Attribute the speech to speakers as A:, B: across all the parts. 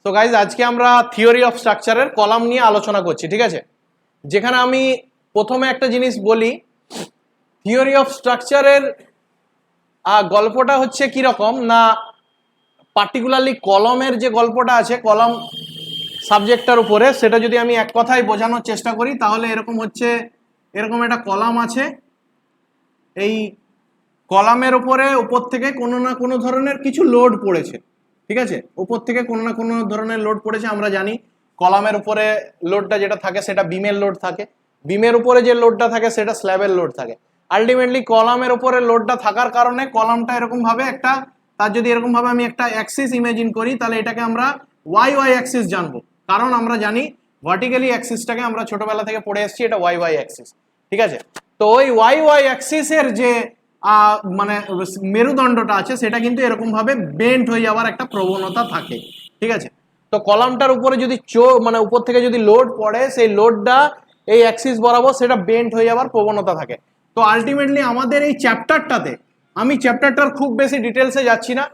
A: তো গাইজ আজকে আমরা থিওরি অফ স্ট্রাকচারের কলাম নিয়ে আলোচনা করছি, ঠিক আছে। যেখানে আমি প্রথমে একটা জিনিস বলি, থিওরি অফ স্ট্রাকচারের গল্পটা হচ্ছে কি রকম না, পার্টিকুলারলি কলমের যে গল্পটা আছে কলম সাবজেক্টটার উপরে, সেটা যদি আমি এক কথায় বোঝানোর চেষ্টা করি তাহলে এরকম হচ্ছে, এরকম একটা কলাম আছে। এই কলামের উপরে উপর থেকে কোনো না কোনো ধরনের কিছু লোড পড়েছে, ঠিক আছে। উপর থেকে কোনো না কোনো ধরনের লোড পড়েছে। আমরা জানি কলামের উপরে লোডটা যেটা থাকে সেটা বিমের লোড থাকে, বিমের উপরে যে লোডটা থাকে সেটা স্ল্যাবের লোড থাকে। আলটিমেটলি কলামের উপরে লোডটা থাকার কারণে কলামটা এরকম ভাবে একটা, তার যদি এরকম ভাবে আমি একটা অ্যাক্সিস ইমেজিন করি তাহলে এটাকে আমরা ওয়াই ওয়াই অ্যাক্সিস জানবো, কারণ আমরা জানি ভার্টিক্যালি অ্যাক্সিসটাকে আমরা ছোটবেলা থেকে পড়ে এসেছি, এটা ওয়াই ওয়াই অ্যাক্সিস, ঠিক আছে। তো ওই ওয়াই ওয়াই অ্যাক্সিসের যে মানে মেরুদণ্ডটা আছে সেটা কিন্তু এরকম ভাবে বেন্ড হয়ে যাওয়ার একটা প্রবণতা থাকে, ঠিক আছে। তো কলামটার উপরে যদি মানে উপর থেকে যদি লোড পড়ে, সেই লোডটা এই অ্যাক্সিস বরাবর সেটা বেন্ড হয়ে যাওয়ার প্রবণতা থাকে। তো আলটিমেটলি আমাদের এই চ্যাপ্টারটাতে, আমি চ্যাপ্টারটার খুব বেশি ডিটেলসে যাচ্ছি না,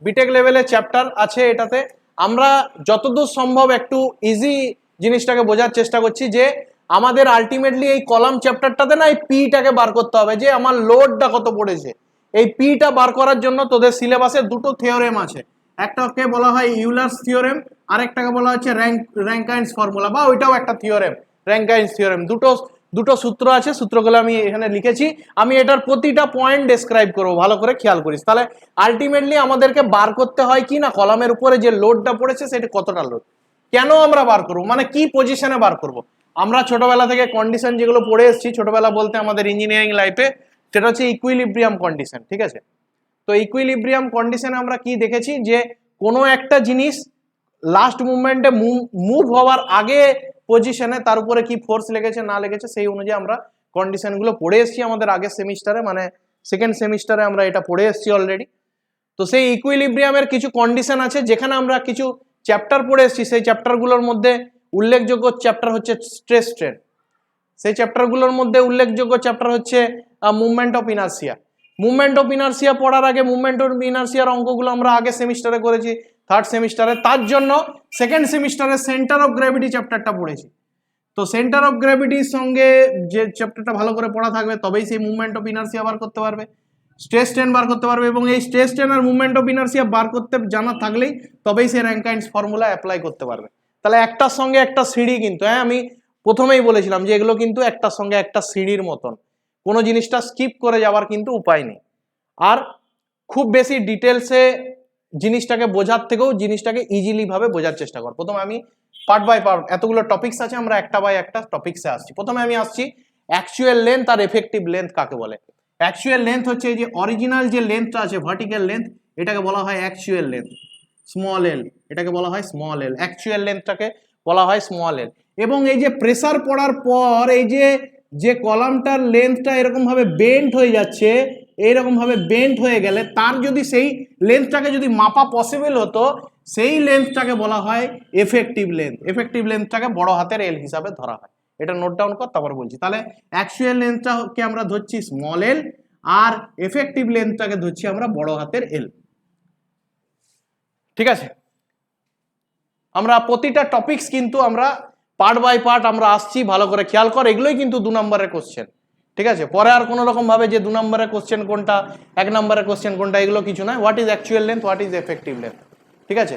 A: বিটেক লেভেলের চ্যাপ্টার আছে এটাতে, আমরা যতদূর সম্ভব একটু ইজি জিনিসটাকে বোঝার চেষ্টা করছি যে আমাদের আলটিমেটলি এই কলাম চ্যাপ্টারটাতে না এই পিটাকে বার করতে হবে, যে আমার লোডটা কত পড়েছে। এই পিটা বার করার জন্য তোদের সিলেবাসে দুটো থিওরেম আছে, একটাকে বলা হয় ইউলার্স থিওরেম, আরেকটাকে বলা হচ্ছে র্যাঙ্কাইন্স ফর্মুলা, বা ওইটাও একটা থিওরেম, র্যাঙ্কাইন্স থিওরেম। দুটো সূত্র আছে, সূত্রগুলো আমি এখানে লিখেছি, আমি এটার প্রতিটা পয়েন্ট ডেসক্রাইব করবো, ভালো করে খেয়াল করিস। তাহলে আলটিমেটলি আমাদেরকে বার করতে হয় কি না, কলামের উপরে যে লোডটা পড়েছে সেটা কতটা লোড, কেন আমরা বার করবো, মানে কি পজিশনে বার করব। আমরা ছোটবেলা থেকে কন্ডিশন যেগুলো পড়ে এসেছি, ছোটবেলা বলতে আমাদের ইঞ্জিনিয়ারিং লাইফে, সেটা হচ্ছে ইকুইলিব্রিয়াম কন্ডিশন, ঠিক আছে। তো ইকুইলিব্রিয়াম কন্ডিশনে আমরা কি দেখেছি, যে কোনো একটা জিনিস লাস্ট মুভমেন্টে মুভ হওয়ার আগে পজিশনে তার উপরে কি ফোর্স লেগেছে না লেগেছে সেই অনুযায়ী আমরা কন্ডিশনগুলো পড়ে এসেছি আমাদের আগের সেমিস্টারে, মানে সেকেন্ড সেমিস্টারে আমরা এটা পড়ে এসেছি অলরেডি। তো সেই ইকুইলিব্রিয়ামের কিছু কন্ডিশন আছে, যেখানে আমরা কিছু চ্যাপ্টার পড়ে এসেছি, সেই চ্যাপ্টারগুলোর মধ্যে উল্লেখযোগ্য চ্যাপ্টার হচ্ছে স্ট্রেস স্ট্রেন, সেই চ্যাপ্টারগুলোর মধ্যে উল্লেখযোগ্য চ্যাপ্টার হচ্ছে movement of inertia. Movement of inertia পড়ার আগে মুভমেন্ট অফ ইনার্সিয়ার অঙ্কগুলো আমরা আগে সেমিস্টারে করেছি, থার্ড সেমিস্টারে, তার জন্য সেকেন্ড সেমিস্টারে সেন্টার অফ গ্র্যাভিটি চ্যাপ্টারটা পড়েছি। তো সেন্টার অফ গ্র্যাভিটির সঙ্গে যে চ্যাপ্টারটা ভালো করে পড়া থাকবে তবেই সেই মুভমেন্ট অফ ইনার্সিয়া বার করতে পারবে, স্ট্রেস স্ট্রেন বার করতে পারবে, এবং এই স্ট্রেস স্ট্রেন আর মুভমেন্ট অফ ইনার্সিয়া বার করতে জানা থাকলেই তবেই সে র্যাঙ্কাইন্স ফর্মুলা অ্যাপ্লাই করতে পারবে। তাহলে একটার সঙ্গে একটা সিঁড়ি কিন্তু, হ্যাঁ আমি প্রথমেই বলেছিলাম যে এগুলো কিন্তু একটার সঙ্গে একটা সিঁড়ির মতন, কোনো জিনিসটা স্কিপ করে যাওয়ার কিন্তু উপায় নেই। আর খুব বেশি ডিটেলসে জিনিসটাকে বোঝার থেকেও জিনিসটাকে ইজিলি ভাবে বোঝার চেষ্টা কর। প্রথমে আমি পার্ট বাই পার্ট, এতগুলো টপিকস আছে, আমরা একটা বাই একটা টপিকসে আসছি। প্রথমে আমি আসছি অ্যাকচুয়াল লেন্থ আর এফেক্টিভ লেন্থ কাকে বলে। অ্যাকচুয়াল লেন্থ হচ্ছে এই যে অরিজিনাল যে লেন্থটা আছে, ভার্টিক্যাল লেন্থ, এটাকে বলা হয় অ্যাকচুয়াল লেন্থ, স্মল এল, এটাকে বলা হয় স্মল এল, অ্যাকচুয়াল লেন্থটাকে বলা হয় স্মল এল। এবং এই যে প্রেসার পড়ার পর এই যে কলামটার লেন্থটা এরকম ভাবে বেন্ড হয়ে যাচ্ছে, এইরকম ভাবে বেন্ড হয়ে গেলে তার যদি সেই লেন্থটাকে যদি মাপা পসিবল হতো, সেই লেন্থটাকে বলা হয় এফেক্টিভ লেন্থ। এফেক্টিভ লেন্থটাকে বড় হাতের এল হিসাবে ধরা হয়, এটা নোট ডাউন কর, তারপর বলছি। তাহলে অ্যাকচুয়াল লেন্থটাকে আমরা ধরছি স্মল এল, আর এফেক্টিভ লেন্থটাকে ধরছি আমরা বড় হাতের এল, ঠিক আছে। আমরা প্রতিটা টপিকস কিন্তু আমরা পার্ট বাই পার্ট আমরা আসছি, ভালো করে খেয়াল কর, এগুলোই কিন্তু 2 নম্বরের কোশ্চেন, ঠিক আছে। পরে আর কোনো রকম ভাবে যে 2 নম্বরের কোশ্চেন কোনটা, 1 নম্বরের কোশ্চেন কোনটা, এগুলো কিছু নয়। What is actual length, what is effective length, ঠিক আছে।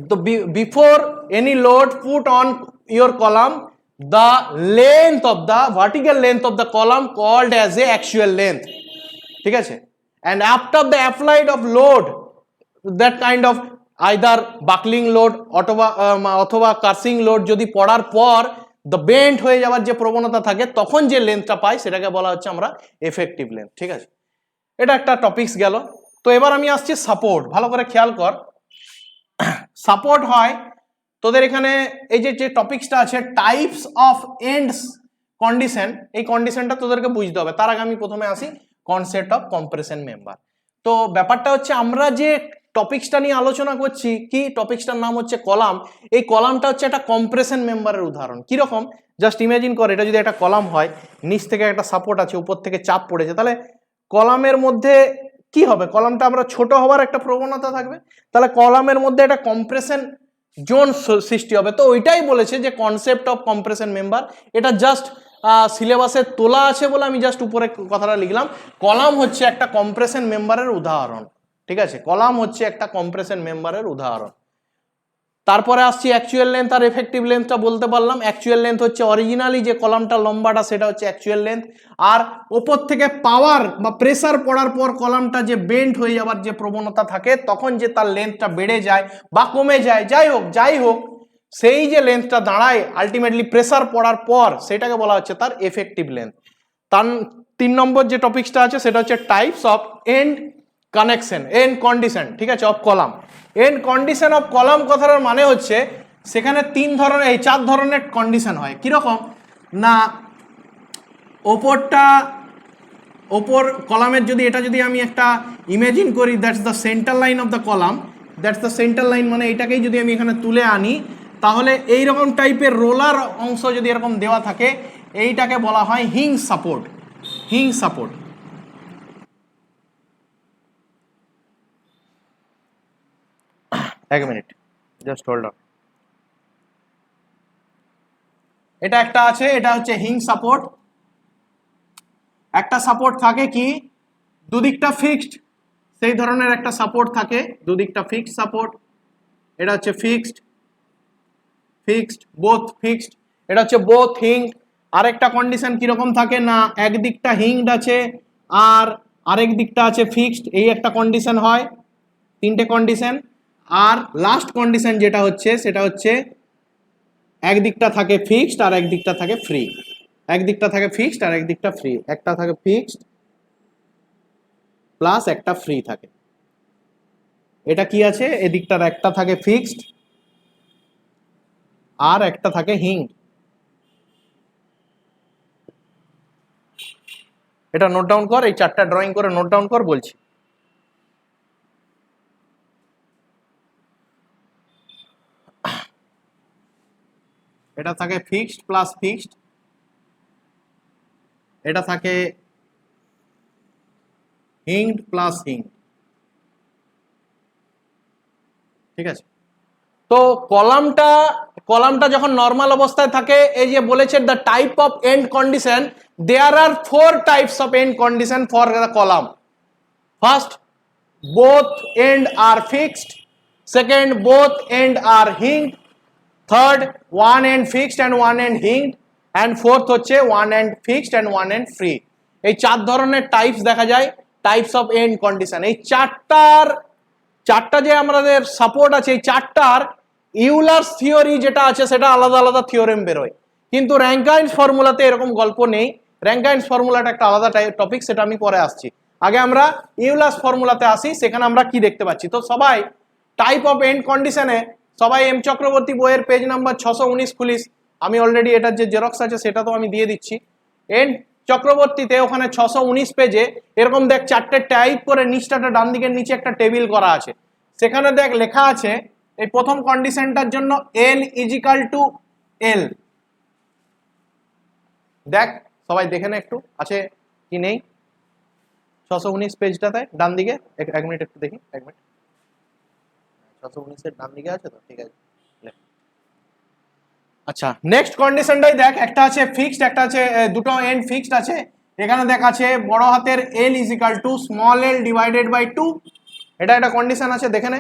A: তো before any load put on your column, the length of the vertical length of the column called as a actual length, ঠিক আছে। and after the applied of load, that kind of either buckling load অথবা cursing load যদি পড়ার পর the bend হয়ে যাওয়ার যে প্রবণতা থাকে, তখন যে লেন্থটা পাই সেটাকে বলা হচ্ছে আমরা এফেক্টিভ লেন্থ, ঠিক আছে। এটা একটা টপিকস গেল। তো এবার আমি আসছি সাপোর্ট, ভালো করে খেয়াল কর। সাপোর্ট হয় তোদের এখানে এই যে টপিকসটা আছে টাইপস অফ এন্ডস কন্ডিশন, এই কন্ডিশনটা তোদেরকে বুঝতে হবে। তার আগে আমি প্রথমে আসি কনসেপ্ট অফ কম্প্রেশন মেম্বার। তো ব্যাপারটা হচ্ছে আমরা যে টপিকসটা নিয়ে আলোচনা করছি, কি টপিকসটার নাম হচ্ছে কলাম। এই কলামটা হচ্ছে একটা কম্প্রেশন মেম্বারের উদাহরণ। কিরকম, জাস্ট ইমাজিন কর, এটা যদি একটা কলাম হয়, নিচ থেকে একটা সাপোর্ট আছে, উপর থেকে চাপ পড়েছে, তাহলে কলামের মধ্যে কি হবে, কলামটা আমরা ছোট হওয়ার একটা প্রবণতা থাকবে, তাহলে কলামের মধ্যে একটা কম্প্রেশন জোন সৃষ্টি হবে। তো ওইটাই বলেছে যে কনসেপ্ট অফ কম্প্রেশন মেম্বার, এটা জাস্ট সিলেবাসে তোলা আছে বলে আমি জাস্ট উপরে কথাটা লিখলাম। কলাম হচ্ছে একটা কম্প্রেশন মেম্বারের উদাহরণ, ঠিক আছে, কলাম হচ্ছে একটা কম্প্রেশন মেম্বারের উদাহরণ। তারপরে আসছি অ্যাকচুয়াল লেন্থ আর এফেক্টিভ লেন্থটা বলতে পারলাম। অ্যাকচুয়াল লেন্থ হচ্ছে অরিজিনালি যে কলামটা লম্বাটা, সেটা হচ্ছে অ্যাকচুয়াল লেন্থ। আর ওপর থেকে পাওয়ার বা প্রেসার পড়ার পর কলামটা যে বেন্ড হয়ে যাওয়ার যে প্রবণতা থাকে, তখন যে তার লেন্থটা বেড়ে যায় বা কমে যায়, যাই হোক সেই যে লেন্থটা দাঁড়ায় আলটিমেটলি প্রেসার পড়ার পর, সেটাকে বলা হচ্ছে তার এফেক্টিভ লেন্থ। তার 3 নম্বর যে টপিকসটা আছে সেটা হচ্ছে types of end connection, end condition, ঠিক আছে, of column. End condition of column কথাটার মানে হচ্ছে সেখানে 4 ধরনের কন্ডিশন হয়। কিরকম না, ওপর কলামের যদি এটা যদি আমি একটা ইমেজিন করি, that's the centre line of the column, that's the centre line, মানে এটাকেই যদি আমি এখানে তুলে আনি, তাহলে এইরকম টাইপের রোলার অংশ যদি এরকম দেওয়া থাকে, এইটাকে বলা হয় হিং সাপোর্ট। হিং সাপোর্ট, এক মিনিট জাস্ট হোল্ড অন। এটা একটা আছে, এটা হচ্ছে হিং সাপোর্ট। একটা সাপোর্ট থাকে কি দুদিকটা ফিক্সড, সেই ধরনের একটা সাপোর্ট থাকে, দুদিকটা ফিক্সড সাপোর্ট, এটা হচ্ছে ফিক্সড বোথ ফিক্সড, এটা হচ্ছে বোথ হিং। আরেকটা কন্ডিশন কিরকম থাকে না, একদিকটা হিংড আছে আর আরেক দিকটা আছে ফিক্সড, এই একটা কন্ডিশন হয়। 3টে কন্ডিশন। আর লাস্ট কন্ডিশন যেটা হচ্ছে সেটা হচ্ছে একদিকটা থাকে ফিক্সড আর একদিকটা থাকে ফ্রি, একদিকটা থাকে ফিক্সড আর একদিকটা ফ্রি, একটা থাকে ফিক্সড প্লাস একটা ফ্রি থাকে। এটা কি আছে, এদিকটার একটা থাকে ফিক্সড আর একটা থাকে হিং। এটা নোট ডাউন কর, এই 4টা ড্রয়িং করে নোট ডাউন কর, বলছি। এটা থাকে ফিক্সড প্লাস ফিক্সড, এটা থাকে হিংড প্লাস হিং, ঠিক আছে। তো কলামটা যখন নর্মাল অবস্থায় থাকে, এই যে বলেছে the type of end condition, there are 4 types of end condition for the column. First, both end are fixed. Second, both end are hinged. Third, one end fixed and one end hinged. And fourth হচ্ছে one end fixed and one end free. এই 4 ধরনের types দেখা যায়, types of end condition. এই চারটা যে আমাদের support আছে, এই 4টার ইউলার্স থিওরি যেটা আছে সেটা আলাদা আলাদা থিওরেম বেরোয়, কিন্তু র্যাঙ্কাইন্স ফর্মুলাতে এরকম গল্প নেই। র্যাঙ্কাইন্স ফর্মুলাটা একটা আলাদা টপিক, সেটা আমি পরে আসছি। আগে আমরা ইউলার্স ফর্মুলাতে আসি, সেখানে আমরা কি দেখতে পাচ্ছি। তো সবাই টাইপ অফ এন্ড কন্ডিশনে সবাই এম চক্রবর্তী বইয়ের পেজ নাম্বার 619 খুলিস। আমি অলরেডি এটার যে জেরক্স আছে সেটা তো আমি দিয়ে দিচ্ছি। এন চক্রবর্তীতে ওখানে 619 পেজে এরকম দেখ 4টে টাইপ করে নিচটাটা ডান দিকের নিচে একটা টেবিল করা আছে। সেখানে দেখ লেখা আছে এই প্রথম কন্ডিশনটার জন্য এল ইজিক্যাল টু এল। দেখ সবাই দেখে না একটু আছে কি নেই 619 পেজটাতে ডান দিকে। এক মিনিট একটু দেখি, 1 মিনিট। 619 ডান দিকে আছে তো, ঠিক আছে। আচ্ছা, নেক্সট কন্ডিশনটাই দেখ, একটা আছে ফিক্সড, একটা আছে দুটো এন্ড ফিক্সড আছে। এখানে দেখ আছে বড় হাতের L is equal to small L divided by 2, এটা একটা কন্ডিশন আছে, দেখে নে।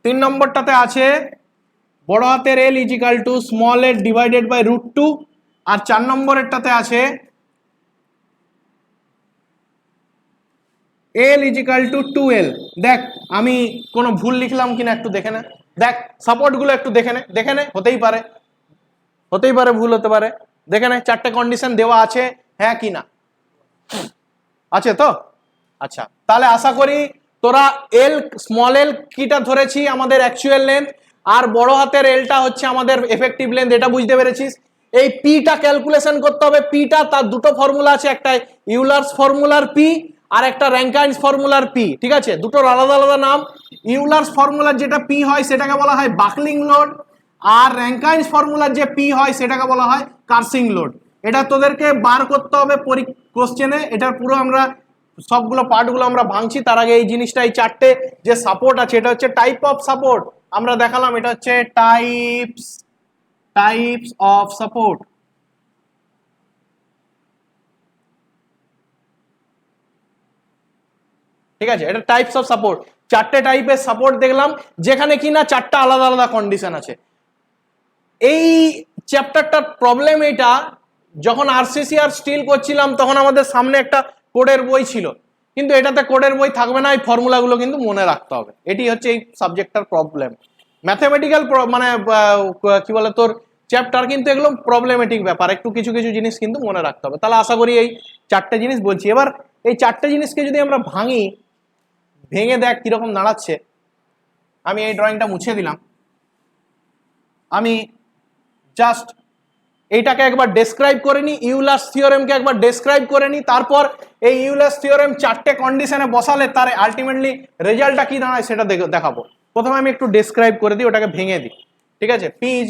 A: 3 নম্বরটাতে আছে বড় হাতের L is equal to small L divided by √2, আর 4 নম্বরেরটাতে আছে এল ইজিক্যাল টু 2l। দেখ আমি কোনো ভুল লিখলাম কিনা একটু দেখে নে, দেখ সাপোর্টগুলো একটু দেখে নে, হতেই পারে ভুল হতে পারে, দেখে নে 4টে কন্ডিশন দেওয়া আছে, হ্যাঁ কি না আছে তো। আচ্ছা, তাহলে আশা করি তোরা এল স্মল এল কিটা ধরেছি আমাদের অ্যাকচুয়াল লেন্থ, আর বড় হাতের এলটা হচ্ছে আমাদের এফেক্টিভ লেন্থ, এটা বুঝতে পেরেছিস। এই পিটা ক্যালকুলেশন করতে হবে। পিটা তার দুটো ফর্মুলা আছে, একটা ইউলার্স ফর্মুলার পি আর একটা র্যাঙ্কাইন্স ফর্মুলার পি, ঠিক আছে, দুটোর আলাদা আলাদা নাম। ইউলার্স ফর্মুলার যেটা পি হয় সেটাকে বলা হয় বাকলিং লোড, আর র্যাঙ্কাইন্স ফর্মুলার যে পি হয় সেটাকে বলা হয় কার্সিং লোড। এটা তোদেরকে বার করতে হবে কোশ্চেনে, এটার পুরো আমরা সবগুলো পার্টগুলো আমরা ভাঙছি, তার আগে এই জিনিসটা, এই চারটে যে সাপোর্ট আছে এটা হচ্ছে টাইপ অফ সাপোর্ট, আমরা দেখালাম এটা হচ্ছে টাইপস অফ সাপোর্ট। ঠিক আছে, এটা টাইপস অফ সাপোর্ট, চারটে টাইপের সাপোর্ট দেখলাম যেখানে কিনা চারটা আলাদা আলাদা কন্ডিশন আছে। এই চ্যাপ্টারটার প্রবলেম এটা, যখন আরসিসি আর স্টিল করছিলাম তখন আমাদের সামনে একটা কোডের বই ছিল, কিন্তু এটাতে কোডের বই থাকবে না, এই ফর্মুলাগুলো কিন্তু মনে রাখতে হবে, এটি হচ্ছে এই সাবজেক্টটার প্রবলেম। ম্যাথামেটিক্যাল মানে কি বলে তোর চ্যাপ্টার, কিন্তু এগুলো প্রবলেমেটিক ব্যাপার, একটু কিছু কিছু জিনিস কিন্তু মনে রাখতে হবে। তাহলে আশা করি এই চারটে জিনিস বলছি। এবার এই চারটে জিনিসকে যদি আমরা ভাঙি, ভেঙে দেখ কিরকম দাঁড়াচ্ছে। আমি এই ড্রয়িংটা মুছে দিলাম, আমি জাস্ট এইটাকে একবার ডেসক্রাইব করে নিই, ইউলার্স থিওরেমকে একবার ডেসক্রাইব করে নিই, তারপর এই ইউলার্স থিওরেম চারটে কন্ডিশনে বসালে তার আলটিমেটলি রেজাল্টটা কি দাঁড়ায় সেটা দেখাবো। প্রথমে আমি একটু ডেসক্রাইব করে দিই, ওটাকে ভেঙে দিই। ঠিক আছে, P is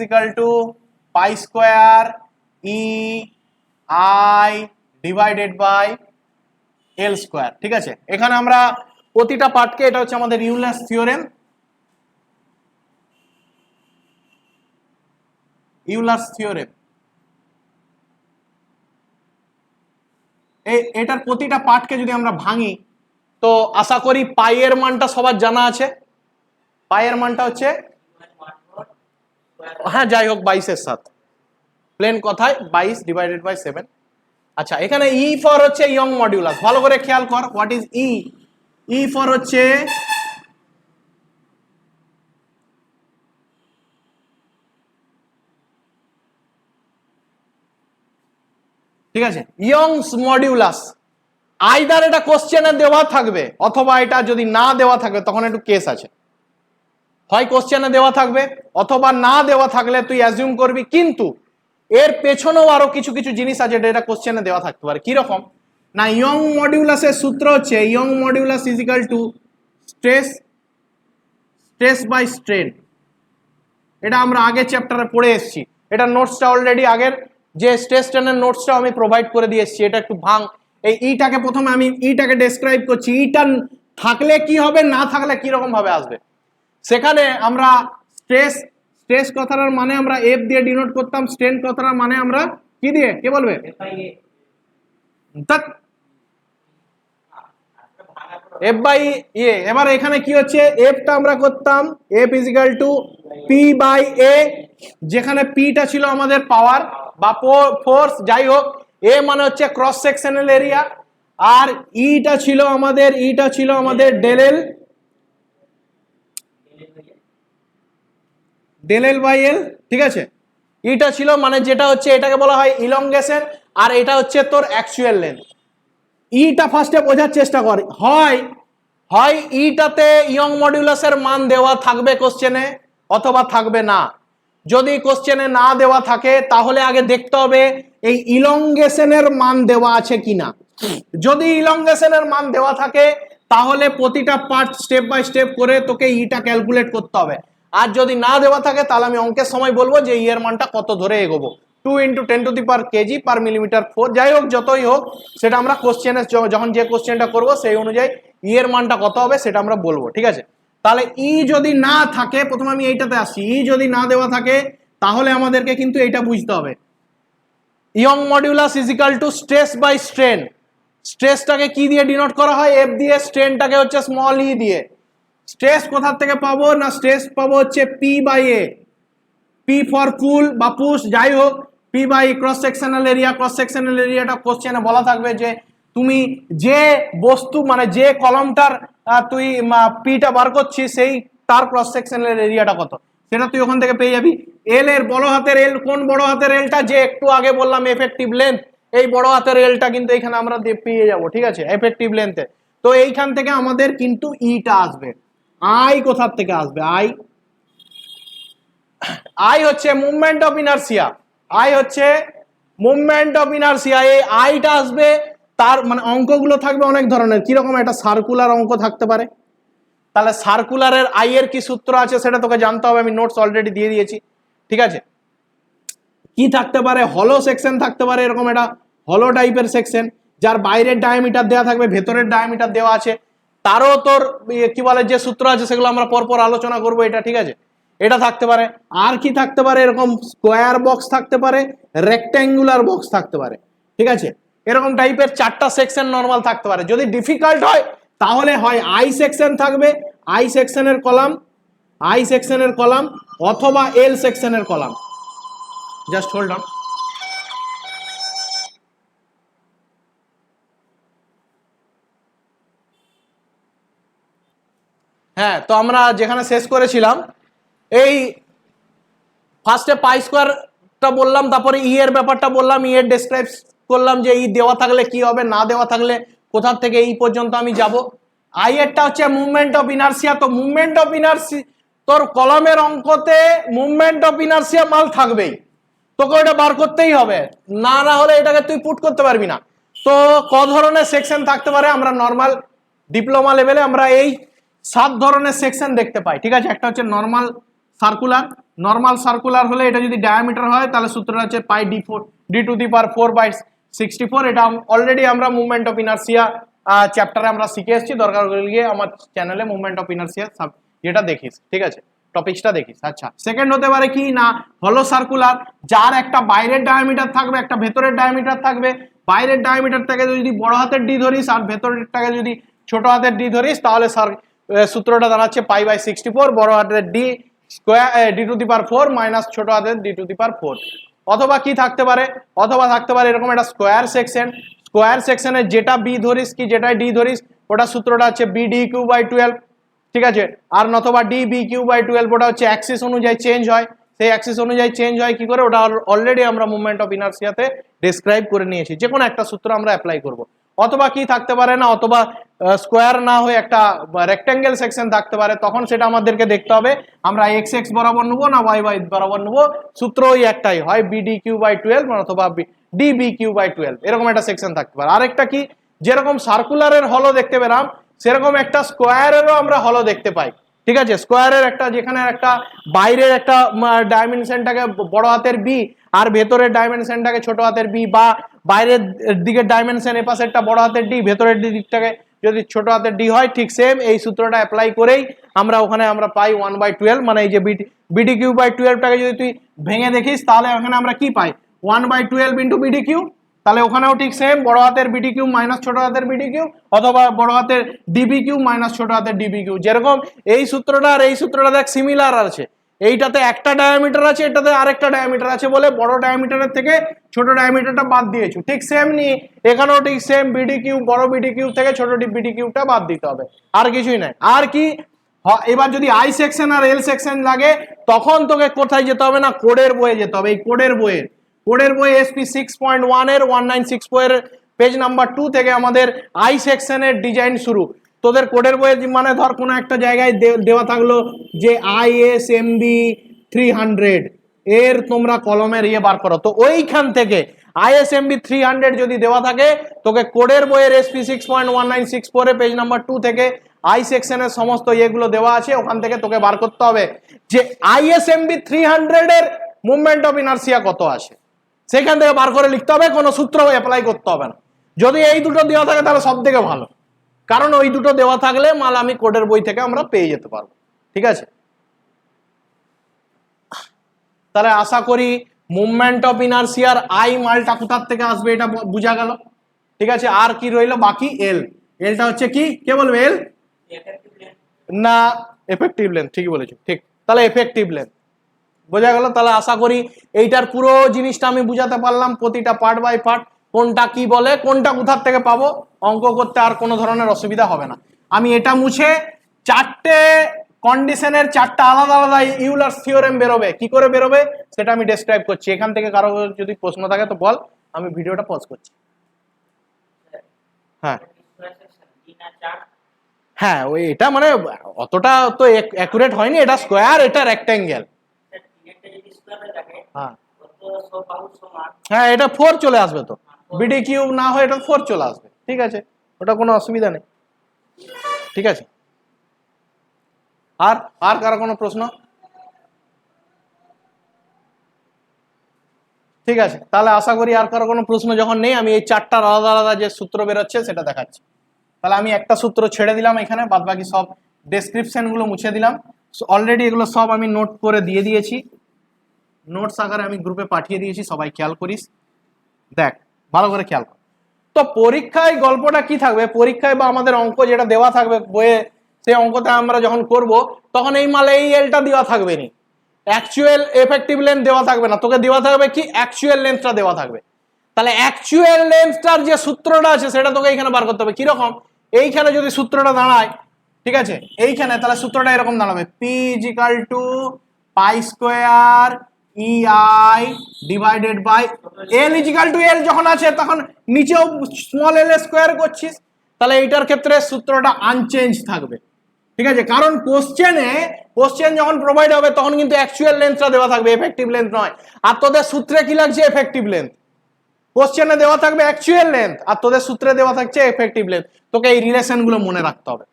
A: equal to pi square E I divided by L square. ঠিক আছে, এখানে আমরা প্রতিটা পার্টকে, এটা হচ্ছে আমাদের ইউলার্স থিওরেম, এটার প্রতিটা পার্টকে যদি আমরা ভাঙি, তো আশা করি পাই এর মানটা সবার জানা আছে। পাই এর মানটা হচ্ছে, হ্যাঁ যাই হোক 22-7, প্লেন কথায় 22 ডিভাইডেড বাই 7। আচ্ছা, এখানে ই ফর হচ্ছে ইয়ং মডিউলাস, ভালো করে খেয়াল কর, what is E? E for হচ্ছে ঠিক আছে ইয়ংস মডিউলাস। আইদার এটা কোশ্চেনে দেওয়া থাকবে, অথবা এটা যদি না দেওয়া থাকবে তখন একটু কেস আছে, হয় কোশ্চেনে দেওয়া থাকবে অথবা না দেওয়া থাকলে তুই অ্যাজিউম করবি, কিন্তু এর পেছনেও আরো কিছু কিছু জিনিস আছে যেটা কোশ্চেনে দেওয়া থাকতে পারে। কিরকম না, ইয়ং মডিউলাসের সূত্র হচ্ছে Young modulus is equal to stress by strain. এটা আমরা আগের চ্যাপ্টারে পড়ে এসেছি, এটা নোটসটা অলরেডি আগের যে স্ট্রেস স্ট্রেনের নোটসটা আমি প্রোভাইড করে দিয়ে এসেছি। এটা একটু ভাঙ, এই ইটাকে প্রথমে আমি ইটাকে ডেসক্রাইব করছি, ইটা থাকলে কি হবে, না থাকলে কি রকম ভাবে আসবে। সেখানে আমরা স্ট্রেস কথাটার মানে আমরা এফ দিয়ে ডিনোট করতাম, স্ট্রেন কথাটার মানে আমরা কি দিয়ে, কে বলবে? F by A. এবার এখানে কি হচ্ছে, এফটা আমরা করতাম F is equal to P by A, যেখানে পিটা ছিল আমাদের পাওয়ার বা ফোর্স, যাই হোক, এ মানে হচ্ছে ক্রস সেকশনাল এরিয়া, আর ইটা ছিল আমাদের ডেল এল বাই এল। ঠিক আছে, ইটা ছিল মানে যেটা হচ্ছে এটাকে বলা হয় ইলংগেশন, আর এটা হচ্ছে তোর অ্যাকচুয়াল লেন্থ। ইটা ফার্স্টে বোঝার চেষ্টা কর, হয় ইটাতে ইয়ং মডিউলাসের মান দেওয়া থাকবে কোশ্চেনে, অথবা থাকবে না। যদি কোশ্চেনে না দেওয়া থাকে তাহলে আগে দেখতে হবে এই ইলংগেশনের মান দেওয়া আছে কিনা। যদি ইলংগেশনের মান দেওয়া থাকে তাহলে প্রতিটা পার্ট স্টেপ বাই স্টেপ করে তোকে ইটা ক্যালকুলেট করতে হবে, আর যদি না দেওয়া থাকে তাহলে আমি অঙ্কের সময় বলবো যে ই এর মানটা কত ধরে এগোবো, 2 × 10⁻⁴ kg/mm², যাই হোক, যতই হোক সেটা আমরা কোশ্চেনে যখন যে কোশ্চেনটা করবো সেই অনুযায়ী ই এর মানটা কত হবে সেটা আমরা বলবো। ঠিক আছে, তাহলে ই যদি না থাকে, প্রথমে আমি এইটাতে আসছি, ই যদি না দেওয়া থাকে তাহলে আমাদেরকে কিন্তু এইটা বুঝতে হবে, Young modulus is equal to stress by strain. স্ট্রেসটাকে কি দিয়ে ডিনোট করা হয়, এফ দিয়ে, স্ট্রেনটাকে হচ্ছে স্মল ই দিয়ে। স্ট্রেস কোথা থেকে পাবো না, স্ট্রেস পাবো হচ্ছে P by A, P for pull বা পুশ, যাই হোক, P by cross sectional area. Cross sectional এরিয়াটা কোশ্চেনে বলা থাকবে যে তুমি যে বস্তু মানে যে কলমটার তুই পিটা বার করছিস সেই তার ক্রস সেকশনাল এরিয়াটা কত, সেটা তুই ওখান থেকে পেয়ে যাবি। এল এর বড় হাতের এল, কোন বড় হাতের এলটা, যে একটু আগে বললাম এফেক্টিভ লেন্থ, এই বড় হাতের এলটা কিন্তু এখানে আমরা পেয়ে যাবো। ঠিক আছে, এফেক্টিভ লেন্থে। তো এইখান থেকে আমাদের কিন্তু ইটা আসবে। আই কোথার থেকে আসবে, আই হচ্ছে মুভমেন্ট অফ ইনারশিয়া, এই আইটা আসবে। তার মানে অঙ্কগুলো থাকবে অনেক ধরনের, কিরকম একটা সার্কুলার অঙ্ক থাকতে পারে, তাহলে সার্কুলারের আই এর কি সূত্র আছে সেটা তোকে জানতে হবে, আমি নোটস অলরেডি দিয়ে দিয়েছি। ঠিক আছে, কি থাকতে পারে, হলো সেকশন থাকতে পারে, এরকম একটা হলো টাইপের সেকশন, যার বাইরের ডায়ামিটার দেওয়া থাকবে, ভেতরের ডায়ামিটার দেওয়া আছে, তারও তোর কি বলে যে সূত্র আছে সেগুলো আমরা পরপর আলোচনা করব এটা, ঠিক আছে। এটা থাকতে পারে। আর কি থাকতে পারে, এরকম স্কোয়ার বক্স থাকতে পারে, রেক্ট্যাঙ্গুলার বক্স থাকতে পারে, ঠিক আছে। এরকম টাইপের 4টা সেকশন নরমাল থাকতে পারে। যদি ডিফিকাল্ট হয় তাহলে হয় আই সেকশন থাকবে, আই সেকশনের কলাম, আই সেকশনের কলাম, অথবা এল সেকশনের কলাম। Just hold on. হ্যাঁ, তো আমরা যেখানে শেষ করেছিলাম, এই ফার্স্টে পাই স্কোয়ারটা বললাম, তারপরে ই এর ব্যাপারটা বললাম, ই এর ডেসক্রাইব করলাম যে ই দেওয়া থাকলে কি হবে, না দেওয়া থাকলে কোথা থেকে এই পর্যন্ত আমি যাব। আই এরটা হচ্ছে মুভমেন্ট অফ ইনার্সিয়া। তো মুভমেন্ট অফ ইনার্সিয়া তোর কলমের অঙ্কতে মুভমেন্ট অফ ইনার্সিয়া মাল থাকবেই, তোকে ওটা বার করতেই হবে, না না হলে এটাকে তুই পুট করতে পারবি না। তো ক ধরনের সেকশন থাকতে পারে, আমরা নর্মাল ডিপ্লোমা লেভেলে আমরা এই 7 ধরনের সেকশন দেখতে পাই, ঠিক আছে। একটা হচ্ছে নর্মাল সার্কুলার। নর্মাল সার্কুলার হলে এটা যদি ডায়ামিটার হয় তাহলে সূত্রটা হচ্ছে পাই d4/64। এটা অলরেডি আমরা মুভমেন্ট অফ ইনার্সিয়া চ্যাপ্টারে আমরা শিখে এসেছি, দরকার হলে গিয়ে আমার চ্যানেলে মুভমেন্ট অফ ইনার্সিয়া যেটা দেখিস, ঠিক আছে, টপিকসটা দেখিস। আচ্ছা, সেকেন্ড হতে পারে কি না হলো সার্কুলার, যার একটা বাইরের ডায়ামিটার থাকবে, একটা ভেতরের ডায়ামিটার থাকবে। বাইরের ডায়ামিটারটাকে যদি বড় হাতের ডি ধরিস আর ভেতরেরটাকে যদি ছোট হাতের ডি ধরিস তাহলে সূত্রটা দাঁড়াচ্ছে পাই/64, বড় হাতের ডি স্কোয়ার d⁴ মাইনাস ছোট হাতের d⁴। অথবা কি থাকতে পারে, অথবা থাকতে পারে এরকম একটা স্কোয়ার সেকশন। স্কোয়ার সেকশনে যেটা বি ধরিস কি যেটা ডি ধরিস ওটা সূত্রটা হচ্ছে bd³/12, ঠিক আছে। আর নতবা db³/12, ওটা হচ্ছে অ্যাক্সিস অনুযায়ী চেঞ্জ হয়। সেই অ্যাক্সিস অনুযায়ী চেঞ্জ হয় কি করে, ওটা অলরেডি আমরা মুভমেন্ট অফ ইনার্সিয়াতে ডেসক্রাইব করে নিয়েছি। যে কোনো একটা সূত্র আমরা অ্যাপ্লাই করব। অথবা কি থাকতে পারে না, অথবা স্কোয়ার না হয়ে একটা রেক্ট্যাঙ্গেল সেকশন থাকতে পারে, তখন সেটা আমাদেরকে দেখতে হবে আমরা এক্স এক্স বরাবর নেবো না ওয়াই ওয়াই বরাবর নেবো। সূত্র ওই একটাই, হয় bd³/12 অথবা db³/12, এরকম একটা সেকশন থাকতে পারে। আরেকটা কি, যেরকম সার্কুলারের হলো দেখতে পেলাম সেরকম একটা স্কোয়ারেরও আমরা হলো দেখতে পাই, ঠিক আছে। স্কোয়ারের একটা যেখানে একটা বাইরের একটা ডাইমেনশনটাকে বড় হাতের বি আর ভেতরের ডাইমেনশনটাকে ছোট হাতের বি, বা বাইরের দিকের ডাইমেনশন এপাশেরটা বড় হাতের ডি, ভেতরের দিকটাকে যদি ছোট হাতের ডি হয়, ঠিক সেম এই সূত্রটা অ্যাপ্লাই করেই আমরা ওখানে আমরা পাই 1/12, মানে এই যে bd³/12টাকে যদি তুই ভেঙে দেখিস তাহলে ওখানে আমরা কি পাই 1/12 ইন্টু bd³। তাহলে ওখানেও ঠিক সেম বড় হাতের bd³ মাইনাস ছোট হাতের bd³ অথবা বড় হাতের db³ মাইনাস ছোট হাতের db³। যেরকম এই সূত্রটা আর এই সূত্রটা দেখ সিমিলার আছে, এইটাতে একটা ডায়ামিটার আছে, এটাতে আরেকটা ডায়ামিটার আছে বলে বড় ডায়ামিটারের থেকে ছোট ডায়ামিটারটা বাদ দিয়েছো, ঠিক সেম নি এখানেও ঠিক সেম bd³ বড় bd³ থেকে ছোট bd³টা বাদ দিতে হবে, আর কিছুই নাই। আর কি, এবার যদি আই সেকশন আর এল সেকশন লাগে তখন তোকে কোথায় যেতে হবে না, কোডের বইয়ে যেতে হবে। এই কোডের বইয়ে SP 6.1 এর 1964 এর পেজ নাম্বার 2 থেকে আমাদের আই সেকশনের ডিজাইন শুরু। তোদের কোডের বইয়ে মানে ধর কোনো একটা জায়গায় দেওয়া থাকলো যে ISMB 300 এর তোমরা কলমের ইয়ে বার করো, তো ওইখান থেকে ISMB 300 যদি দেওয়া থাকে তোকে কোডের বইয়ের SP 6.1964 এর পেজ নাম্বার 2 থেকে আই সেকশনের সমস্ত ইয়েগুলো দেওয়া আছে, ওখান থেকে তোকে বার করতে হবে যে ISMB 300 এর মুভমেন্ট অফ ইনার্সিয়া কত আসে, সেখান থেকে বার করে লিখতে হবে, কোনো সূত্র অ্যাপ্লাই করতে হবে না। যদি এই দুটো দেওয়া থাকে তাহলে সব থেকে ভালো, কারণ ওই দুটো দেওয়া থাকলে মাল আমি কোডের বই থেকে আমরা পেয়ে যেতে পারবো, ঠিক আছে। তাহলে আশা করি মুভমেন্ট অফ ইনার্সিয়ার আই মালটা কোথার থেকে আসবে এটা বোঝা গেল, ঠিক আছে। আর কি রইলো বাকি, এলটা হচ্ছে কি, কে বলবে এল না এফেক্টিভ লেন্থ, ঠিকই বলেছো, ঠিক। তাহলে এফেক্টিভ লেন্থ বোঝা গেল। তাহলে আশা করি এইটার পুরো জিনিসটা আমি বুঝাতে পারলাম, প্রতিটা পার্ট বাই পার্ট কোনটা কি বলে, কোনটা কোথার থেকে পাবো, অঙ্ক করতে আর কোনো ধরনের অসুবিধা হবে না। আমি এটা মুছে 4টে কন্ডিশনের 4টা আলাদা আলাদা ইউলার্স থিওরেম বেরোবে, কি করে বেরোবে সেটা আমি ডেসক্রাইব করছি। এখান থেকে কারো যদি প্রশ্ন থাকে তো বল, আমি ভিডিওটা পজ করছি। হ্যাঁ হ্যাঁ, ওই এটা মানে অতটা তো অ্যাকুরেট হয়নি, এটা স্কোয়ার এটা রেক্ট্যাঙ্গেল। হ্যাঁ হ্যাঁ, এটা 4 চলে আসবে, তো bd³ না হয় এটা 4 চলে আসবে, ঠিক আছে, ওটা কোনো অসুবিধা নেই, ঠিক আছে। আর কারো কোনো প্রশ্ন? ঠিক আছে, তাহলে আশা করি আর কারো কোনো প্রশ্ন যখন নেই, আমি এই চারটা আলাদা আলাদা যে সূত্র বেরোচ্ছে সেটা দেখাচ্ছি। তাহলে আমি একটা সূত্র ছেড়ে দিলাম এখানে, বাদ বাকি সব ডেসক্রিপশন গুলো মুছে দিলাম। অলরেডি এগুলো সব আমি নোট করে দিয়ে দিয়েছি, নোটস আকারে আমি গ্রুপে পাঠিয়ে দিয়েছি, সবাই খেয়াল করিস, দেখ ভালো করে খেয়াল কর। তো পরীক্ষায় গল্পটা কি থাকবে, পরীক্ষায় বা আমাদের অঙ্ক যেটা দেওয়া থাকবে বইয়ে, সেই অঙ্কটা আমরা যখন করব তখন এই মালে এই এলটা দেওয়া থাকবে না, অ্যাকচুয়াল এফেক্টিভ লেন্থ দেওয়া থাকবে না, তোকে দেওয়া থাকবে কি অ্যাকচুয়াল লেন্থটা দেওয়া থাকবে। তাহলে অ্যাকচুয়াল লেন্থটার যে সূত্রটা আছে সেটা তোকে এইখানে বার করতে হবে। কিরকম, এইখানে যদি সূত্রটা দাঁড়ায়, ঠিক আছে, এইখানে তাহলে সূত্রটা এরকম দাঁড়াবে, P is equal to pi square E I divided by L is equal to L যখন আছে তখন নিচেও স্মল এল স্কোয়ার করছিস, তাহলে এইটার ক্ষেত্রে সূত্রটা আনচেঞ্জ থাকবে। ঠিক আছে, কারণ কোশ্চেন যখন প্রোভাইড হবে তখন কিন্তু অ্যাকচুয়াল লেন্থটা দেওয়া থাকবে, এফেক্টিভ লেন্থ নয়। আর তোদের সূত্রে কি লাগছে, এফেক্টিভ লেন্থ। কোশ্চেনে দেওয়া থাকবে অ্যাকচুয়াল লেন্থ আর তোদের সূত্রে দেওয়া থাকছে এফেক্টিভ লেন্থ। তোকে এই রিলেশন গুলো মনে রাখতে হবে।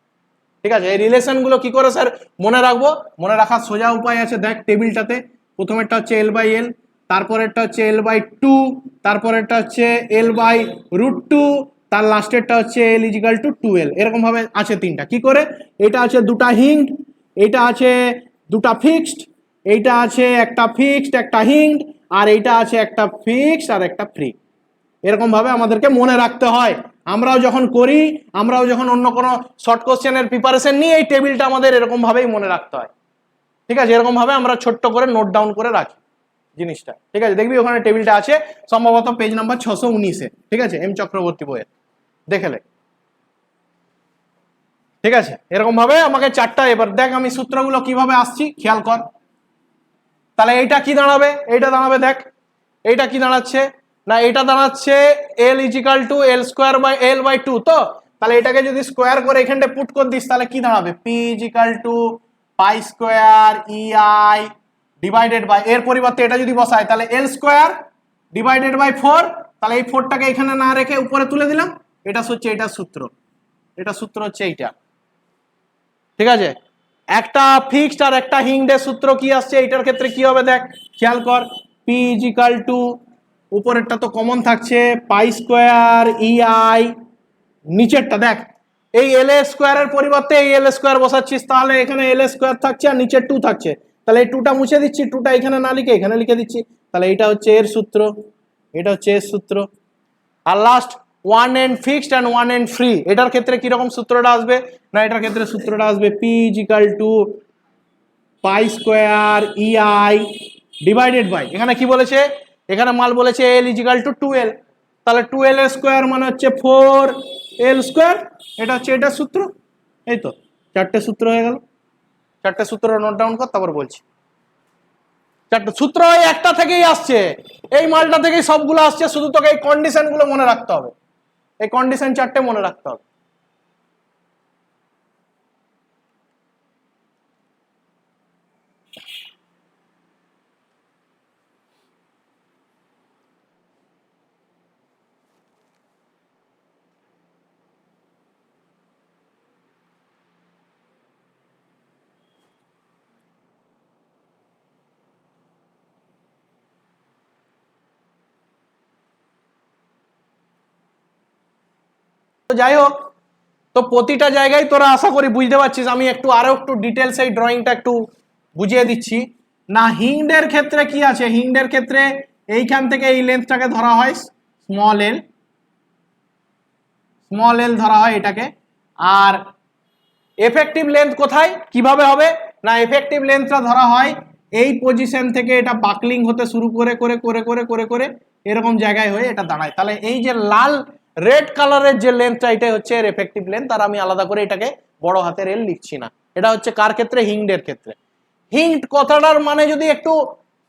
A: ঠিক আছে, এই রিলেশন গুলো কি করে স্যার মনে রাখবো, মনে রাখার সোজা উপায় আছে, দেখ টেবিলটাতে প্রথমেরটা হচ্ছে এল বাই এল, তারপরেরটা হচ্ছে এল বাই টু, তারপরেরটা হচ্ছে এল বাই রুট টু, তার লাস্টেরটা হচ্ছে এল ইজিক্যাল টু 2l, এরকম ভাবে আছে তিনটা। কি করে, এটা আছে দুটা হিংড, এটা আছে দুটা ফিক্সড, এইটা আছে একটা ফিক্সড একটা হিংড, আর এইটা আছে একটা ফিক্সড আর একটা ফ্রি। এরকম ভাবে আমাদেরকে মনে রাখতে হয়। আমরাও যখন করি, আমরাও যখন অন্য কোনো শর্ট কোশ্চেনের প্রিপারেশন নিই, এই টেবিলটা আমাদের এরকম ভাবেই মনে রাখতে হয়। ঠিক আছে, এরকম ভাবে আমরা ছোট্ট করে নোট ডাউন করে রাখি জিনিসটা। ঠিক আছে, দেখবি ওখানে টেবিলটা আছে সম্ভবত পেজ নাম্বার 619-এ। ঠিক আছে, এম চক্রবর্তী বইয়ে দেখেলে। ঠিক আছে, এরকম ভাবে আমাকে চারটা, এবার দেখ আমি সূত্রগুলো কিভাবে আসছি খেয়াল কর। তাহলে এইটা কি দাঁড়াবে, এইটা দাঁড়াবে, দেখ এইটা কি দাঁড়াচ্ছে না, এটা দাঁড়াচ্ছে L is equal to L square by L by two. তো তাহলে এটাকে যদি স্কোয়ার করে এখানটা পুট করে দিস তাহলে কি দাঁড়াবে, P is equal to pi square E I divided by, এর পরিবর্তে এটা যদি বসায় তাহলে এল স্কোয়ার ডিভাইডেড বাই 4, তাহলে এই 4টাকে এখানে না রেখে উপরে তুলে দিলাম, এটা হচ্ছে এটা সূত্র, এটা সূত্র হচ্ছে এইটা। ঠিক আছে, একটা ফিক্সড আর একটা হিংডের সূত্র কি আসছে, এইটার ক্ষেত্রে কি হবে দেখ খেয়াল কর, পি ইজিক্যাল টু উপরেরটা তো কমন থাকছে পাই স্কোয়ার ই আই, নিচেরটা দেখ এই এল স্কোয়ারের পরিবর্তে এই এল স্কোয়ার বসাচ্ছিস, তাহলে এখানে এল স্কোয়ার থাকছে আর নিচে 2 থাকছে, তাহলে এই 2টা মুছে দিচ্ছি, 2টা এখানে না লিখে এখানে লিখে দিচ্ছি, তাহলে এটা হচ্ছে এর সূত্র, এটা হচ্ছে এর সূত্র। আর last one end fixed and one end free, এটার ক্ষেত্রে কিরকম সূত্রটা আসবে না, এটার ক্ষেত্রে সূত্রটা আসবে P is equal to pi square E I divided by, এখানে কি বলেছে, এখানে মাল বলেছে এল ইজিক্যাল টু 2l, তাহলে 2l স্কোয়ার মানে হচ্ছে 4l স্কোয়ার, এটা হচ্ছে এটা সূত্র। এই তো চারটে সূত্র হয়ে গেল, চারটে সূত্র নোট ডাউন কর তারপর বলছি। চারটে সূত্র এই একটা থেকেই আসছে, এই মালটা থেকেই সবগুলো আসছে, শুধু তোকে এই কন্ডিশন গুলো মনে রাখতে হবে, এই কন্ডিশন চারটে মনে রাখতে হবে। যাই হোক, তো প্রতিটা জায়গায় তোরা আশা করি বুঝতে পারছিস, আমি একটু আরো একটু ডিটেলস এই ড্রয়িংটা একটু বুঝিয়ে দিচ্ছি। না হিংডের ক্ষেত্রে কি আছে, হিংডের ক্ষেত্রে এইখান থেকে এই লেন্থটাকে ধরা হয় স্মল এল, স্মল এল ধরা হয় এটাকে। আর এফেক্টিভ লেন্থ কোথায় কিভাবে হবে না, এফেক্টিভ লেন্থটা ধরা হয় এই পজিশন থেকে, এটা বাকলিং হতে শুরু করে করে করে করে করে করে এরকম জায়গায় হয়ে এটা দাঁড়ায়, তাহলে এই যে লাল রেড কালারের যে লেন্থটা এটাই হচ্ছে এর এফেক্টিভ লেন্থ। আর আমি আলাদা করে এটাকে বড় হাতের এল লিখছি না, এটা হচ্ছে কার ক্ষেত্রে, হিংডের ক্ষেত্রে। হিংড কথাটার মানে যদি একটু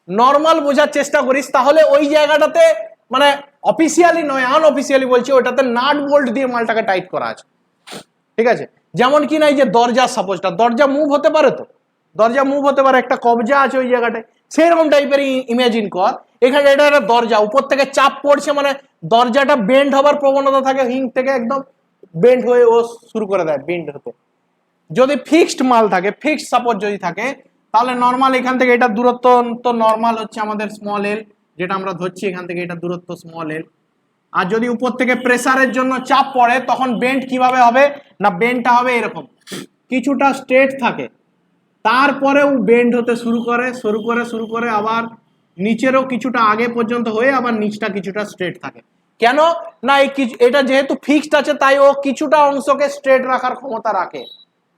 A: নর্মাল বোঝার চেষ্টা করিস তাহলে ওই জায়গাটাতে মানে অফিসিয়ালি নয় আনঅফিসিয়ালি বলছি, ওটাতে নাট বোল্ট দিয়ে মালটাকে টাইট করা আছে। ঠিক আছে, যেমন কি না এই যে দরজা, সাপোজটা দরজা মুভ হতে পারে, তো দরজা মুভ হতে পারে, একটা কবজা আছে ওই জায়গাটায়, সেরকম টাইপের ইমাজিন কর। এখানে এটা একটা দরজা, উপর থেকে চাপ পড়ছে মানে দরজাটা বেন্ড হবার প্রবণতা থাকে, হিং থেকে একদম বেন্ড হয়ে ও শুরু করে দেয় বেন্ড হতে। যদি ফিক্সড মাল থাকে, ফিক্সড সাপোজ যদি থাকে, তাহলে নর্মাল এখান থেকে এটা দূরত্ব তো নর্মাল হচ্ছে আমাদের স্মল এল, যেটা আমরা ধরছি এখান থেকে এটা দূরত্ব স্মল এল। আর যদি উপর থেকে প্রেসারের জন্য চাপ পড়ে তখন বেন্ড কিভাবে হবে না, বেন্ডটা হবে এরকম, কিছুটা স্ট্রেট থাকে, তারপরেও বেন্ড হতে শুরু করে আবার নিচেরও কিছুটা আগে পর্যন্ত হয়ে আবার নিচটা কিছুটা স্ট্রেট থাকে। কেন না এটা যেহেতু ফিক্সড আছে তাই ও কিছুটা অংশকে স্ট্রেট রাখার ক্ষমতা রাখে,